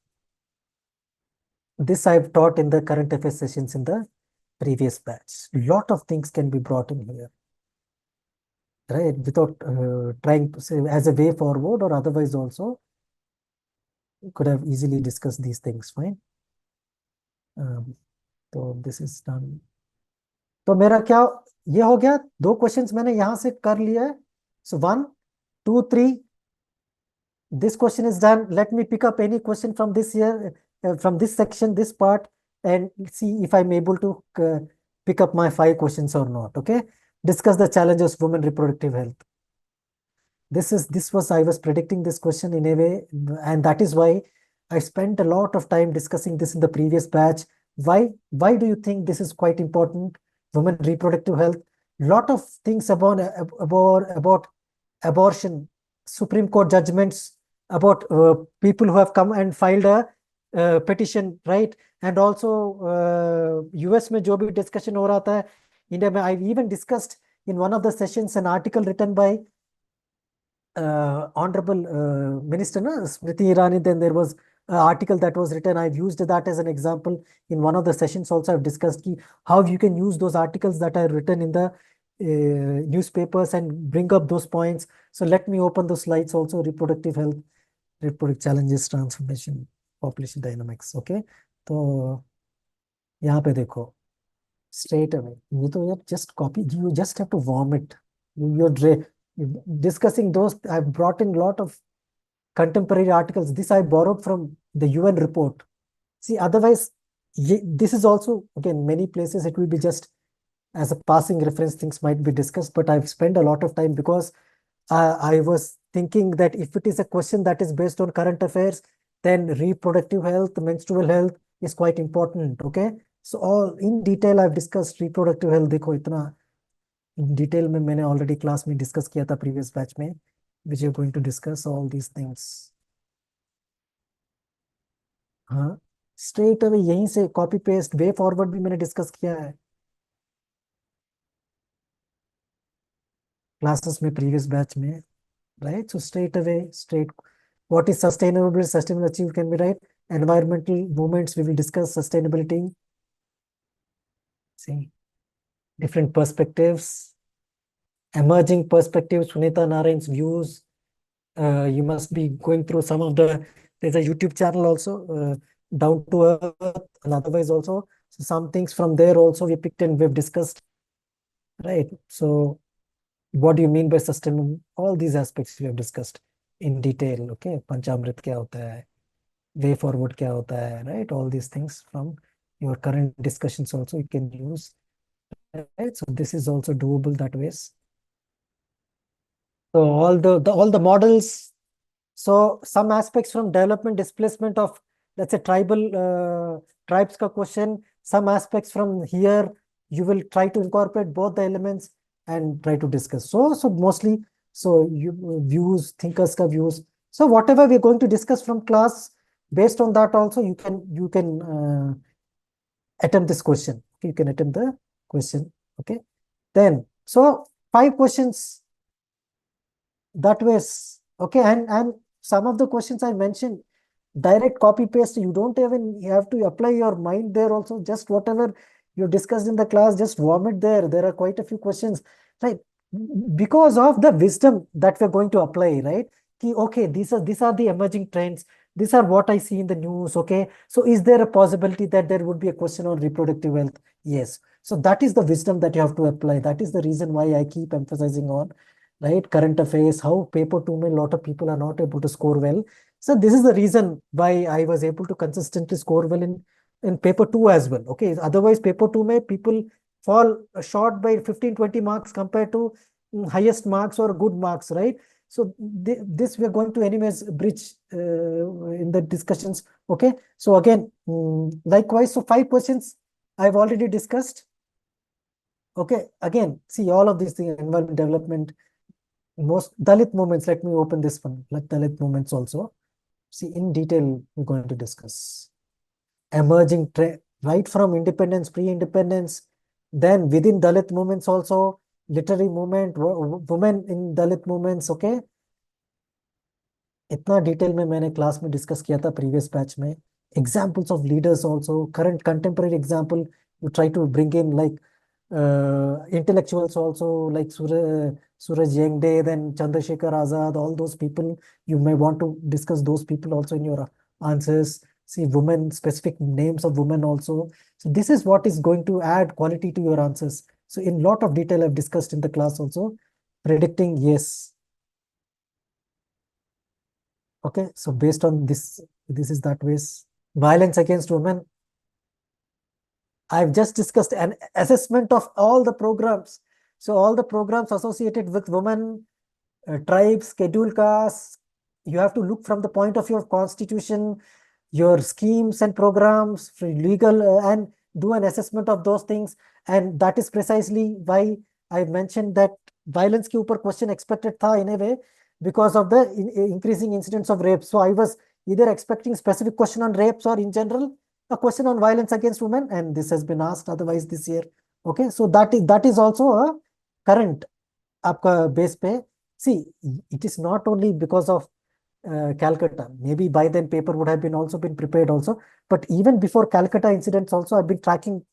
Speaker 1: This I've taught in the current affairs sessions in the previous batch. Lot of things can be brought in here, right? Without trying to say as a way forward, or otherwise also could have easily discussed these things. Fine. तो this is done. तो मेरा क्या ये हो गया, 2 questions मैंने यहां से कर लिया है. So 1, 2, 3. This question is done. Let me pick up any question from this here, from this section, this part, and see if I'm able to pick up my 5 questions or not. Okay. Discuss the challenges of women reproductive health. I was predicting this question in a way, and that is why I spent a lot of time discussing this in the previous batch. Why do you think this is quite important? Women reproductive health. Lot of things about abortion, Supreme Court judgments, about people who have come and filed a petition, right? And also US में जो भी discussion हो रहा था, India में, I've even discussed in one of the sessions an article written by Honorable Minister Smriti Irani. Then there was an article that was written. I've used that as an example in one of the sessions. Also, I've discussed how you can use those articles that are written in the newspapers and bring up those points. So let me open the slides also. Reproductive health, reproductive challenges, transformation, population dynamics. Okay, तो यहाँ पे देखो straight away. ये तो यार just copy. You just have to vomit. You're discussing those. I've brought in a lot of contemporary articles. This I borrowed from the UN report. See, otherwise, this is also, again, many places it will be just as a passing reference, things might be discussed, but I've spent a lot of time because I was thinking that if it is a question that is based on current affairs, then reproductive health, menstrual health is quite important. Okay. So all in detail, I've discussed reproductive health. देखो इतना detail में मैंने already class में discuss किया था previous batch में, which you going to discuss all these things. हाँ, straight away यहीं से कॉपी पेस्ट वे फॉरवर्ड भी मैंने डिस्कस किया है क्लासेस में प्रीवियस बैच में, right? So straight away straight what is sustainable achieved can be, right? Environmental movements, we will discuss sustainability. See, different perspectives, emerging perspectives, Sunita Narayan's views. You must be going through some of the, there's a YouTube channel also, Down to Earth, and otherwise also. So some things from there also we picked and we've discussed, right? So what do you mean by sustainable? All these aspects we have discussed in detail. Okay, Panchamrit क्या होता है, way forward क्या होता है, right? All these things from your current discussions also you can use, right? So this is also doable that ways. So all the models. So some aspects from development displacement of, let's say, tribes ka question. Some aspects from here you will try to incorporate both the elements and try to discuss. So mostly, so you views, thinkers ka views. So whatever we're going to discuss from class, based on that also you can attempt this question. Okay, you can attempt the question. Okay, then so 5 questions that ways. Okay, and some of the questions I mentioned, direct copy paste, you don't even have to apply your mind there also. Just whatever you discussed in the class, just vomit there. There are quite a few questions, right? Because of the wisdom that we're going to apply, right? Okay, these are the emerging trends. These are what I see in the news. Okay, so is there a possibility that there would be a question on reproductive health? Yes. So that is the wisdom that you have to apply. That is the reason why I keep emphasizing on, right, current affairs, how paper 2 में a lot of people are not able to score well. So this is the reason why I was able to consistently score well in paper 2 as well. Okay, otherwise paper 2 में people fall short by 15-20 marks compared to highest marks or good marks, right? So this we are going to anyways bridge in the discussions. Okay. So again, likewise, so 5 questions I've already discussed. Okay. Again, see all of these things, environment development, most Dalit movements. Let me open this one, like Dalit movements also. See in detail, we're going to discuss emerging right from independence, pre-independence, then within Dalit movements also, literary movement, women in Dalit movements. Okay. इतना detail में मैंने class में discuss किया था previous batch में. Examples of leaders also, current contemporary example, you try to bring in like intellectuals also, like Suraj Yengde, then Chandrasekhar Azad, all those people. You may want to discuss those people also in your answers. See women, specific names of women also. So this is what is going to add quality to your answers. So in lot of detail I've discussed in the class also. Predicting, yes. Okay, so based on this is that ways. Violence against women. I've just discussed an assessment of all the programs. So all the programs associated with women, tribes, scheduled castes, you have to look from the point of view of constitution, your schemes and programs, for legal, and do an assessment of those things. And that is precisely why I mentioned that violence के ऊपर question expected था in a way because of the increasing incidence of rape. So I was either expecting specific question on rapes or in general a question on violence against women, and this has been asked otherwise this year. Okay, so that is also a current आपका base पे. See, it is not only because of Calcutta. Maybe by then paper would have been also been prepared also. But even before Calcutta incidents also, I've been tracking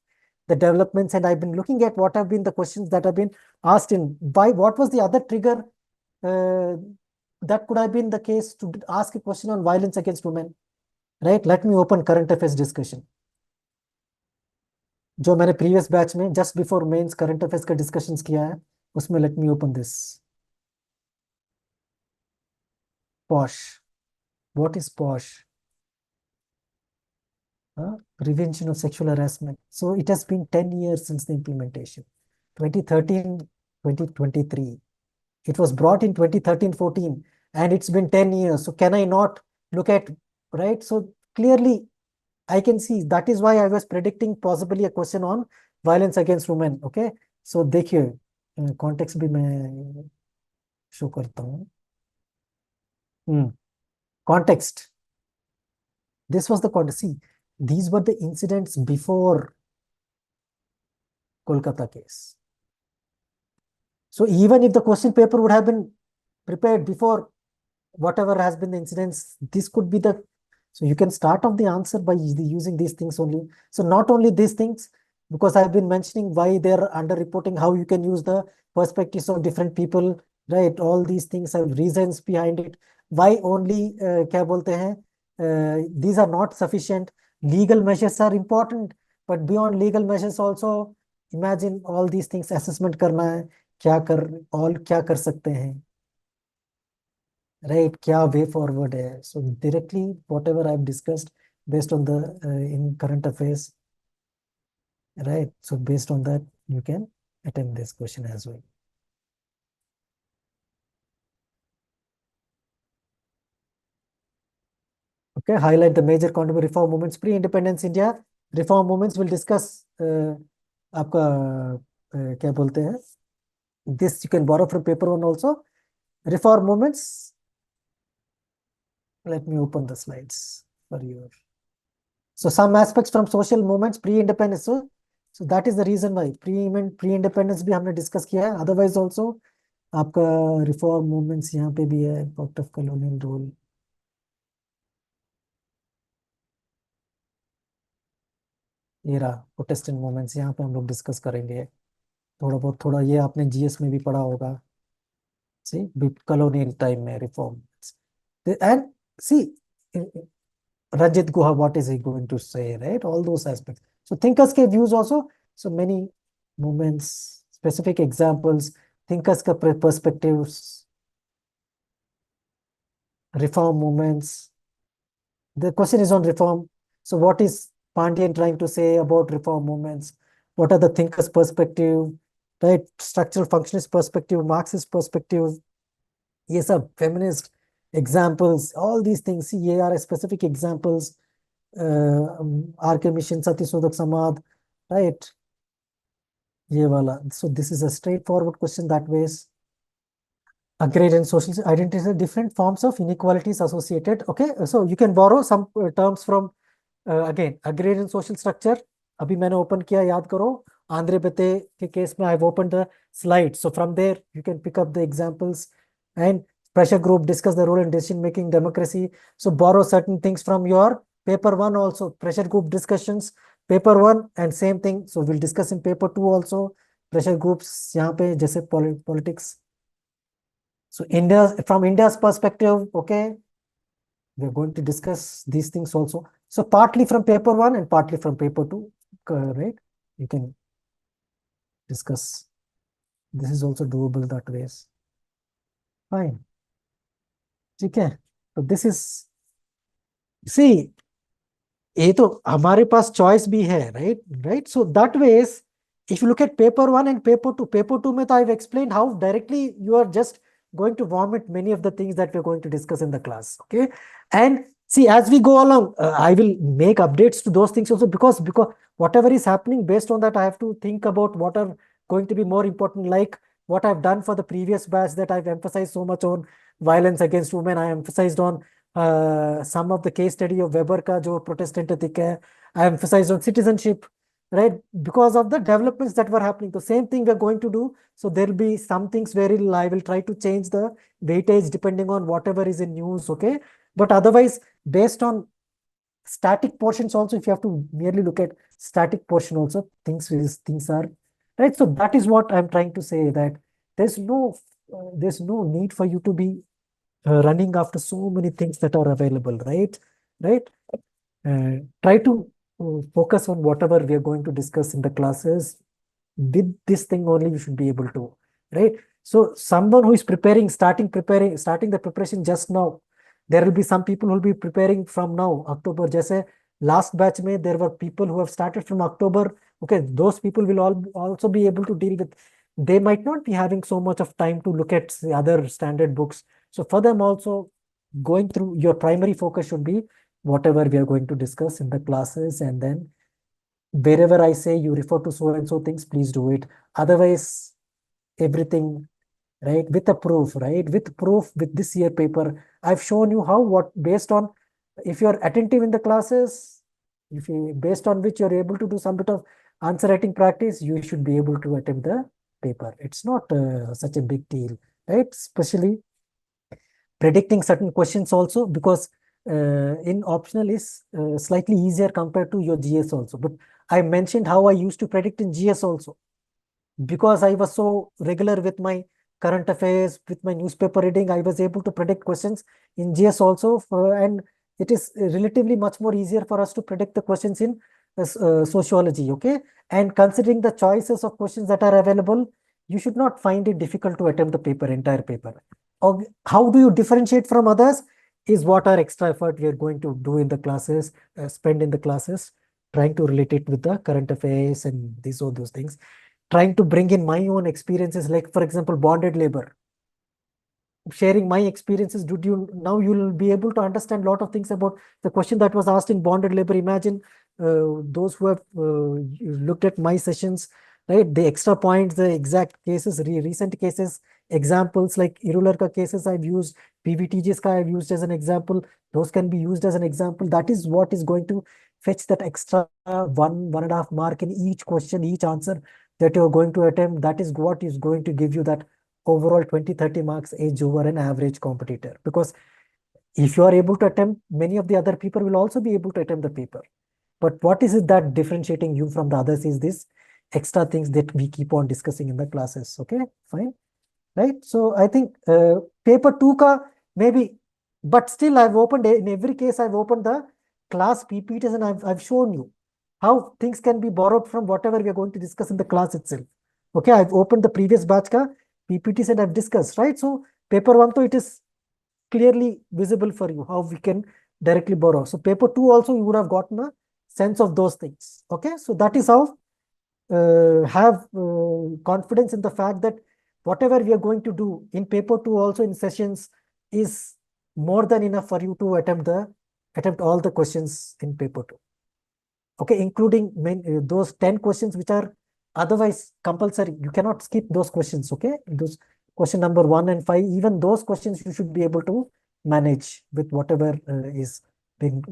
Speaker 1: the developments and I've been looking at what have been the questions that have been asked in. By what was the other trigger uh, that could have been the case to ask a question on violence against women, right? Let me open current affairs discussion. जो मैंने previous batch में just before mains current affairs का discussions किया है, उसमें let me open this. POSH. What is POSH? Prevention of sexual harassment. So it has been 10 years since the implementation. 2013, 2023. It was brought in 2013-14 and it's been 10 years. So can I not look at, right? So clearly I can see that is why I was predicting possibly a question on violence against women. Okay. So देखिए, context भी मैं show करता हूँ. Context. This was the context. See, these were the incidents before Kolkata case. So even if the question paper would have been prepared before whatever has been the incidents, this could be the, so you can start off the answer by using these things only. So not only these things, because I've been mentioning why they're underreporting, how you can use the perspectives of different people, right? All these things have reasons behind it. Why only, क्या बोलते हैं, these are not sufficient. Legal measures are important, but beyond legal measures also, imagine all these things assessment करना है, क्या कर सकते हैं, right? क्या way forward है? So directly whatever I've discussed based on the in current affairs, right? So based on that you can attempt this question as well. Okay, highlight the major contemporary reform movements pre-independence India. Reform movements will discuss आपका क्या बोलते हैं, this you can borrow from paper one also. Reform movements, let me open the slides for you. So some aspects from social movements pre-independence. So that is the reason why pre-independence भी हमने discuss किया है. Otherwise also आपका reform movements यहाँ पे भी है, part of colonial role. ये रहा प्रोटेस्टेंट मूवमेंट्स, यहाँ पे हम लोग डिस्कस करेंगे थोड़ा बहुत. थोड़ा ये आपने जीएस में भी पढ़ा होगा. See, colonial time में reforms. And see, Rajit Guha, what is he going to say, right? All those aspects. So thinkers के views also. So many movements, specific examples, thinkers का perspectives, reform movements. The question is on reform. So what is Pandian trying to say about reform movements? What are the thinkers' perspective? right? Structural functionist perspective, Marxist perspective, ये सब feminist examples, all these things. See, ये are specific examples. RK Mission, Satyasodhak Samad, right? ये वाला. So this is a straightforward question that ways. Agrarian and social identity, different forms of inequalities associated. Okay, so you can borrow some terms from again agrarian social structure. अभी मैंने open किया, याद करो. आंध्र बेते के case में I've opened the slide. So from there you can pick up the examples. And pressure group, discuss the role in decision making, democracy. So borrow certain things from your paper 1 also. Pressure group discussions, paper 1, and same thing. So we'll discuss in paper 2 also. Pressure groups यहाँ पे जैसे politics. So India, from India's perspective, okay, we're going to discuss these things also. So partly from paper 1 and partly from paper 2, right? You can discuss. This is also doable that ways. Fine. Okay. So this is, see, ये तो हमारे पास choice भी है, right? So that ways, if you look at paper 1 and paper 2 में तो I've explained how directly you are just going to vomit many of the things that we're going to discuss in the class, okay? And see, as we go along, I will make updates to those things also, because whatever is happening, based on that, I have to think about what are going to be more important, like what I've done for the previous batch, that I've emphasized so much on violence against women. I emphasized on some of the case study of Weber का जो Protestant ethic है. I emphasized on citizenship, right? Because of the developments that were happening. The same thing we're going to do. So there'll be some things where I will try to change the weightage depending on whatever is in news, okay? But otherwise, based on static portions also, if you have to merely look at static portion also, things are, right? So that is what I'm trying to say, that there's no need for you to be running after so many things that are available, right? Try to focus on whatever we are going to discuss in the classes. With this thing only, you should be able to, right? So someone who is starting the preparation just now, there will be some people who will be preparing from now, October. Jaise last batch mein, there were people who have started from October. Okay, those people will also be able to deal with. They might not be having so much of time to look at the other standard books. So for them also, going through, your primary focus should be whatever we are going to discuss in the classes, and then wherever I say you refer to so and so things, please do it. Otherwise, everything, right, with a proof, right? With proof, with this year paper, I've shown you based on, if you're attentive in the classes, based on which you're able to do some bit of answer writing practice, you should be able to attempt the paper. It's not such a big deal, right? Especially predicting certain questions also, because in optional is slightly easier compared to your GS also. But I mentioned how I used to predict in GS also, because I was so regular with my current affairs, with my newspaper reading, I was able to predict questions in GS also, and it is relatively much more easier for us to predict the questions in sociology, okay? And considering the choices of questions that are available, you should not find it difficult to attempt the entire paper. Or how do you differentiate from others is what our extra effort we are going to do in the classes, spend in the classes, trying to relate it with the current affairs and all those things. Trying to bring in my own experiences, like for example, bonded labor. Sharing my experiences, now you'll be able to understand a lot of things about the question that was asked in bonded labor. Imagine those who have looked at my sessions, right? The extra points, the exact cases, recent cases, examples like Irularka cases I've used, PVTGs I've used as an example. Those can be used as an example. That is what is going to fetch that extra 1.5 mark in each question, each answer that you're going to attempt. That is what is going to give you that overall 20-30 marks edge over an average competitor. Because if you are able to attempt, many of the other people will also be able to attempt the paper. But what is it that differentiating you from the others is this extra things that we keep on discussing in the classes. Okay, fine, right? So I think paper 2 ka maybe, but still I've opened, in every case I've opened the class PPTs, and I've shown you how things can be borrowed from whatever we are going to discuss in the class itself. Okay, I've opened the previous batch ka PPTs and I've discussed, right? So paper 1, so it is clearly visible for you how we can directly borrow. So paper 2 also, you would have gotten a sense of those things. Okay, so that is how have confidence in the fact that whatever we are going to do in paper 2 also in sessions is more than enough for you to attempt all the questions in paper 2. Okay, including those 10 questions which are otherwise compulsory. You cannot skip those questions. Okay, those question number 1 and 5, even those questions you should be able to manage with whatever is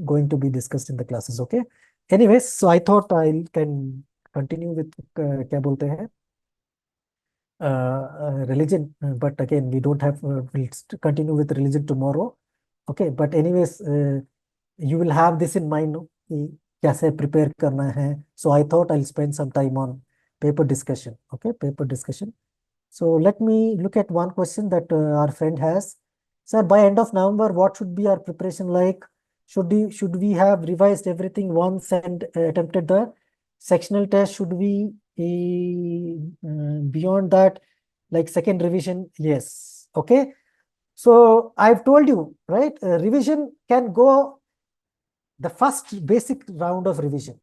Speaker 1: going to be discussed in the classes. Okay, anyways, so I thought I can continue with क्या बोलते हैं religion, but again we don't have we'll continue with religion tomorrow. Okay, but anyways, you will have this in mind, no? कि कैसे prepare करना है. So I thought I'll spend some time on paper discussion. Okay, paper discussion. So let me look at one question that our friend has. Sir, by end of November, what should be our preparation like? Should we have revised everything once and attempted the sectional test? Should we beyond that, like second revision? Yes. Okay. So I've told you, right? Revision can go the first basic round of revision.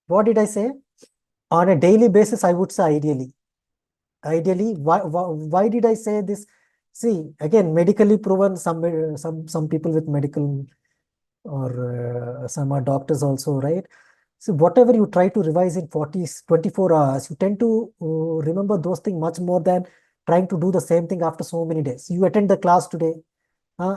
Speaker 1: What did I say? On a daily basis, I would say ideally. Ideally, why did I say this? See, again, medically proven, some people with medical or some are doctors also, right? So whatever you try to revise in 24 hours, you tend to remember those things much more than trying to do the same thing after so many days. You attend the class today,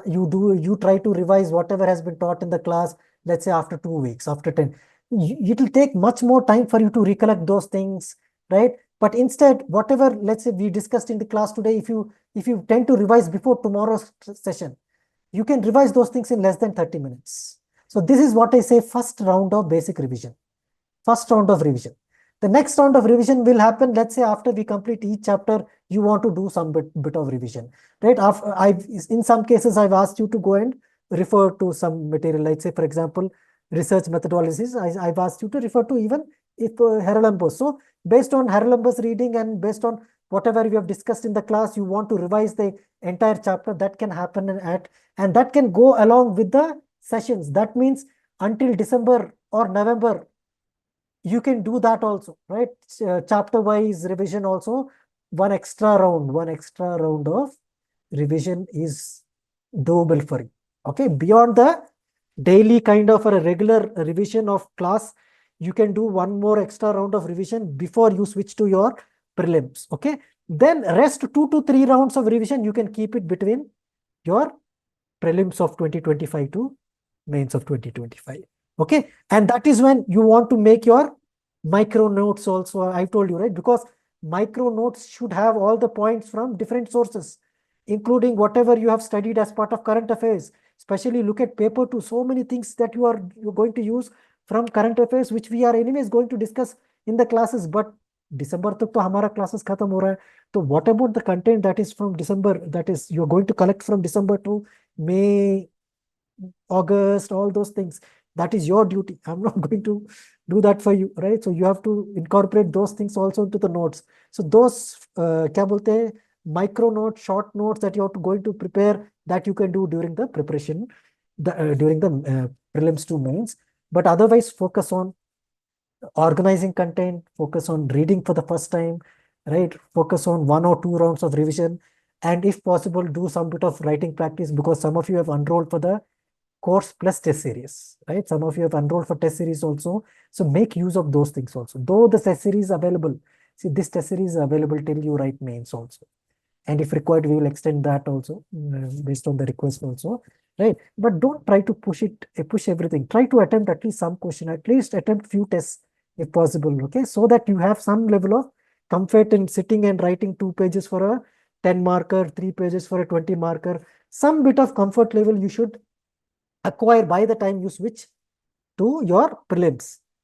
Speaker 1: you try to revise whatever has been taught in the class, let's say after 2 weeks, after 10. It will take much more time for you to recollect those things, right? But instead, whatever, let's say we discussed in the class today, if you tend to revise before tomorrow's session, you can revise those things in less than 30 minutes. So this is what I say first round of basic revision. First round of revision. The next round of revision will happen, let's say after we complete each chapter, you want to do some bit of revision, right? In some cases, I've asked you to go and refer to some material, like say, for example, research methodologies. I've asked you to refer to even if Haralambos. So based on Haralambos reading and based on whatever we have discussed in the class, you want to revise the entire chapter, that can happen and that can go along with the sessions. That means until December or November, you can do that also, right? Chapter wise revision also, one extra round of revision is doable for you. Okay, beyond the daily kind of a regular revision of class, you can do one more extra round of revision before you switch to your prelims. Okay, then rest 2 to 3 rounds of revision you can keep it between your prelims of 2025 to mains of 2025. Okay, and that is when you want to make your micro notes also. I've told you, right? Because micro notes should have all the points from different sources, including whatever you have studied as part of current affairs. Especially look at paper 2, so many things that you're going to use from current affairs, which we are anyways going to discuss in the classes. But December तक तो हमारा classes खत्म हो रहा है. So what about the content that is from December, that is you're going to collect from December to May, August, all those things? That is your duty. I'm not going to do that for you, right? So you have to incorporate those things also into the notes. So those क्या बोलते हैं, micro notes, short notes that you have to going to prepare, that you can do during the preparation, during the prelims to mains. But otherwise, focus on organizing content, focus on reading for the first time, right? Focus on 1 or 2 rounds of revision, and if possible, do some bit of writing practice, because some of you have enrolled for the course plus test series, right? Some of you have enrolled for test series also. So make use of those things also. Though the test series is available, see, this test series is available till you write mains also. And if required, we will extend that also based on the request also, right? But don't try to push everything. Try to attempt at least some question, at least attempt few tests if possible, okay? So that you have some level of comfort in sitting and writing 2 pages for a 10 marker, 3 pages for a 20 marker. Some bit of comfort level you should acquire by the time you switch to your prelims.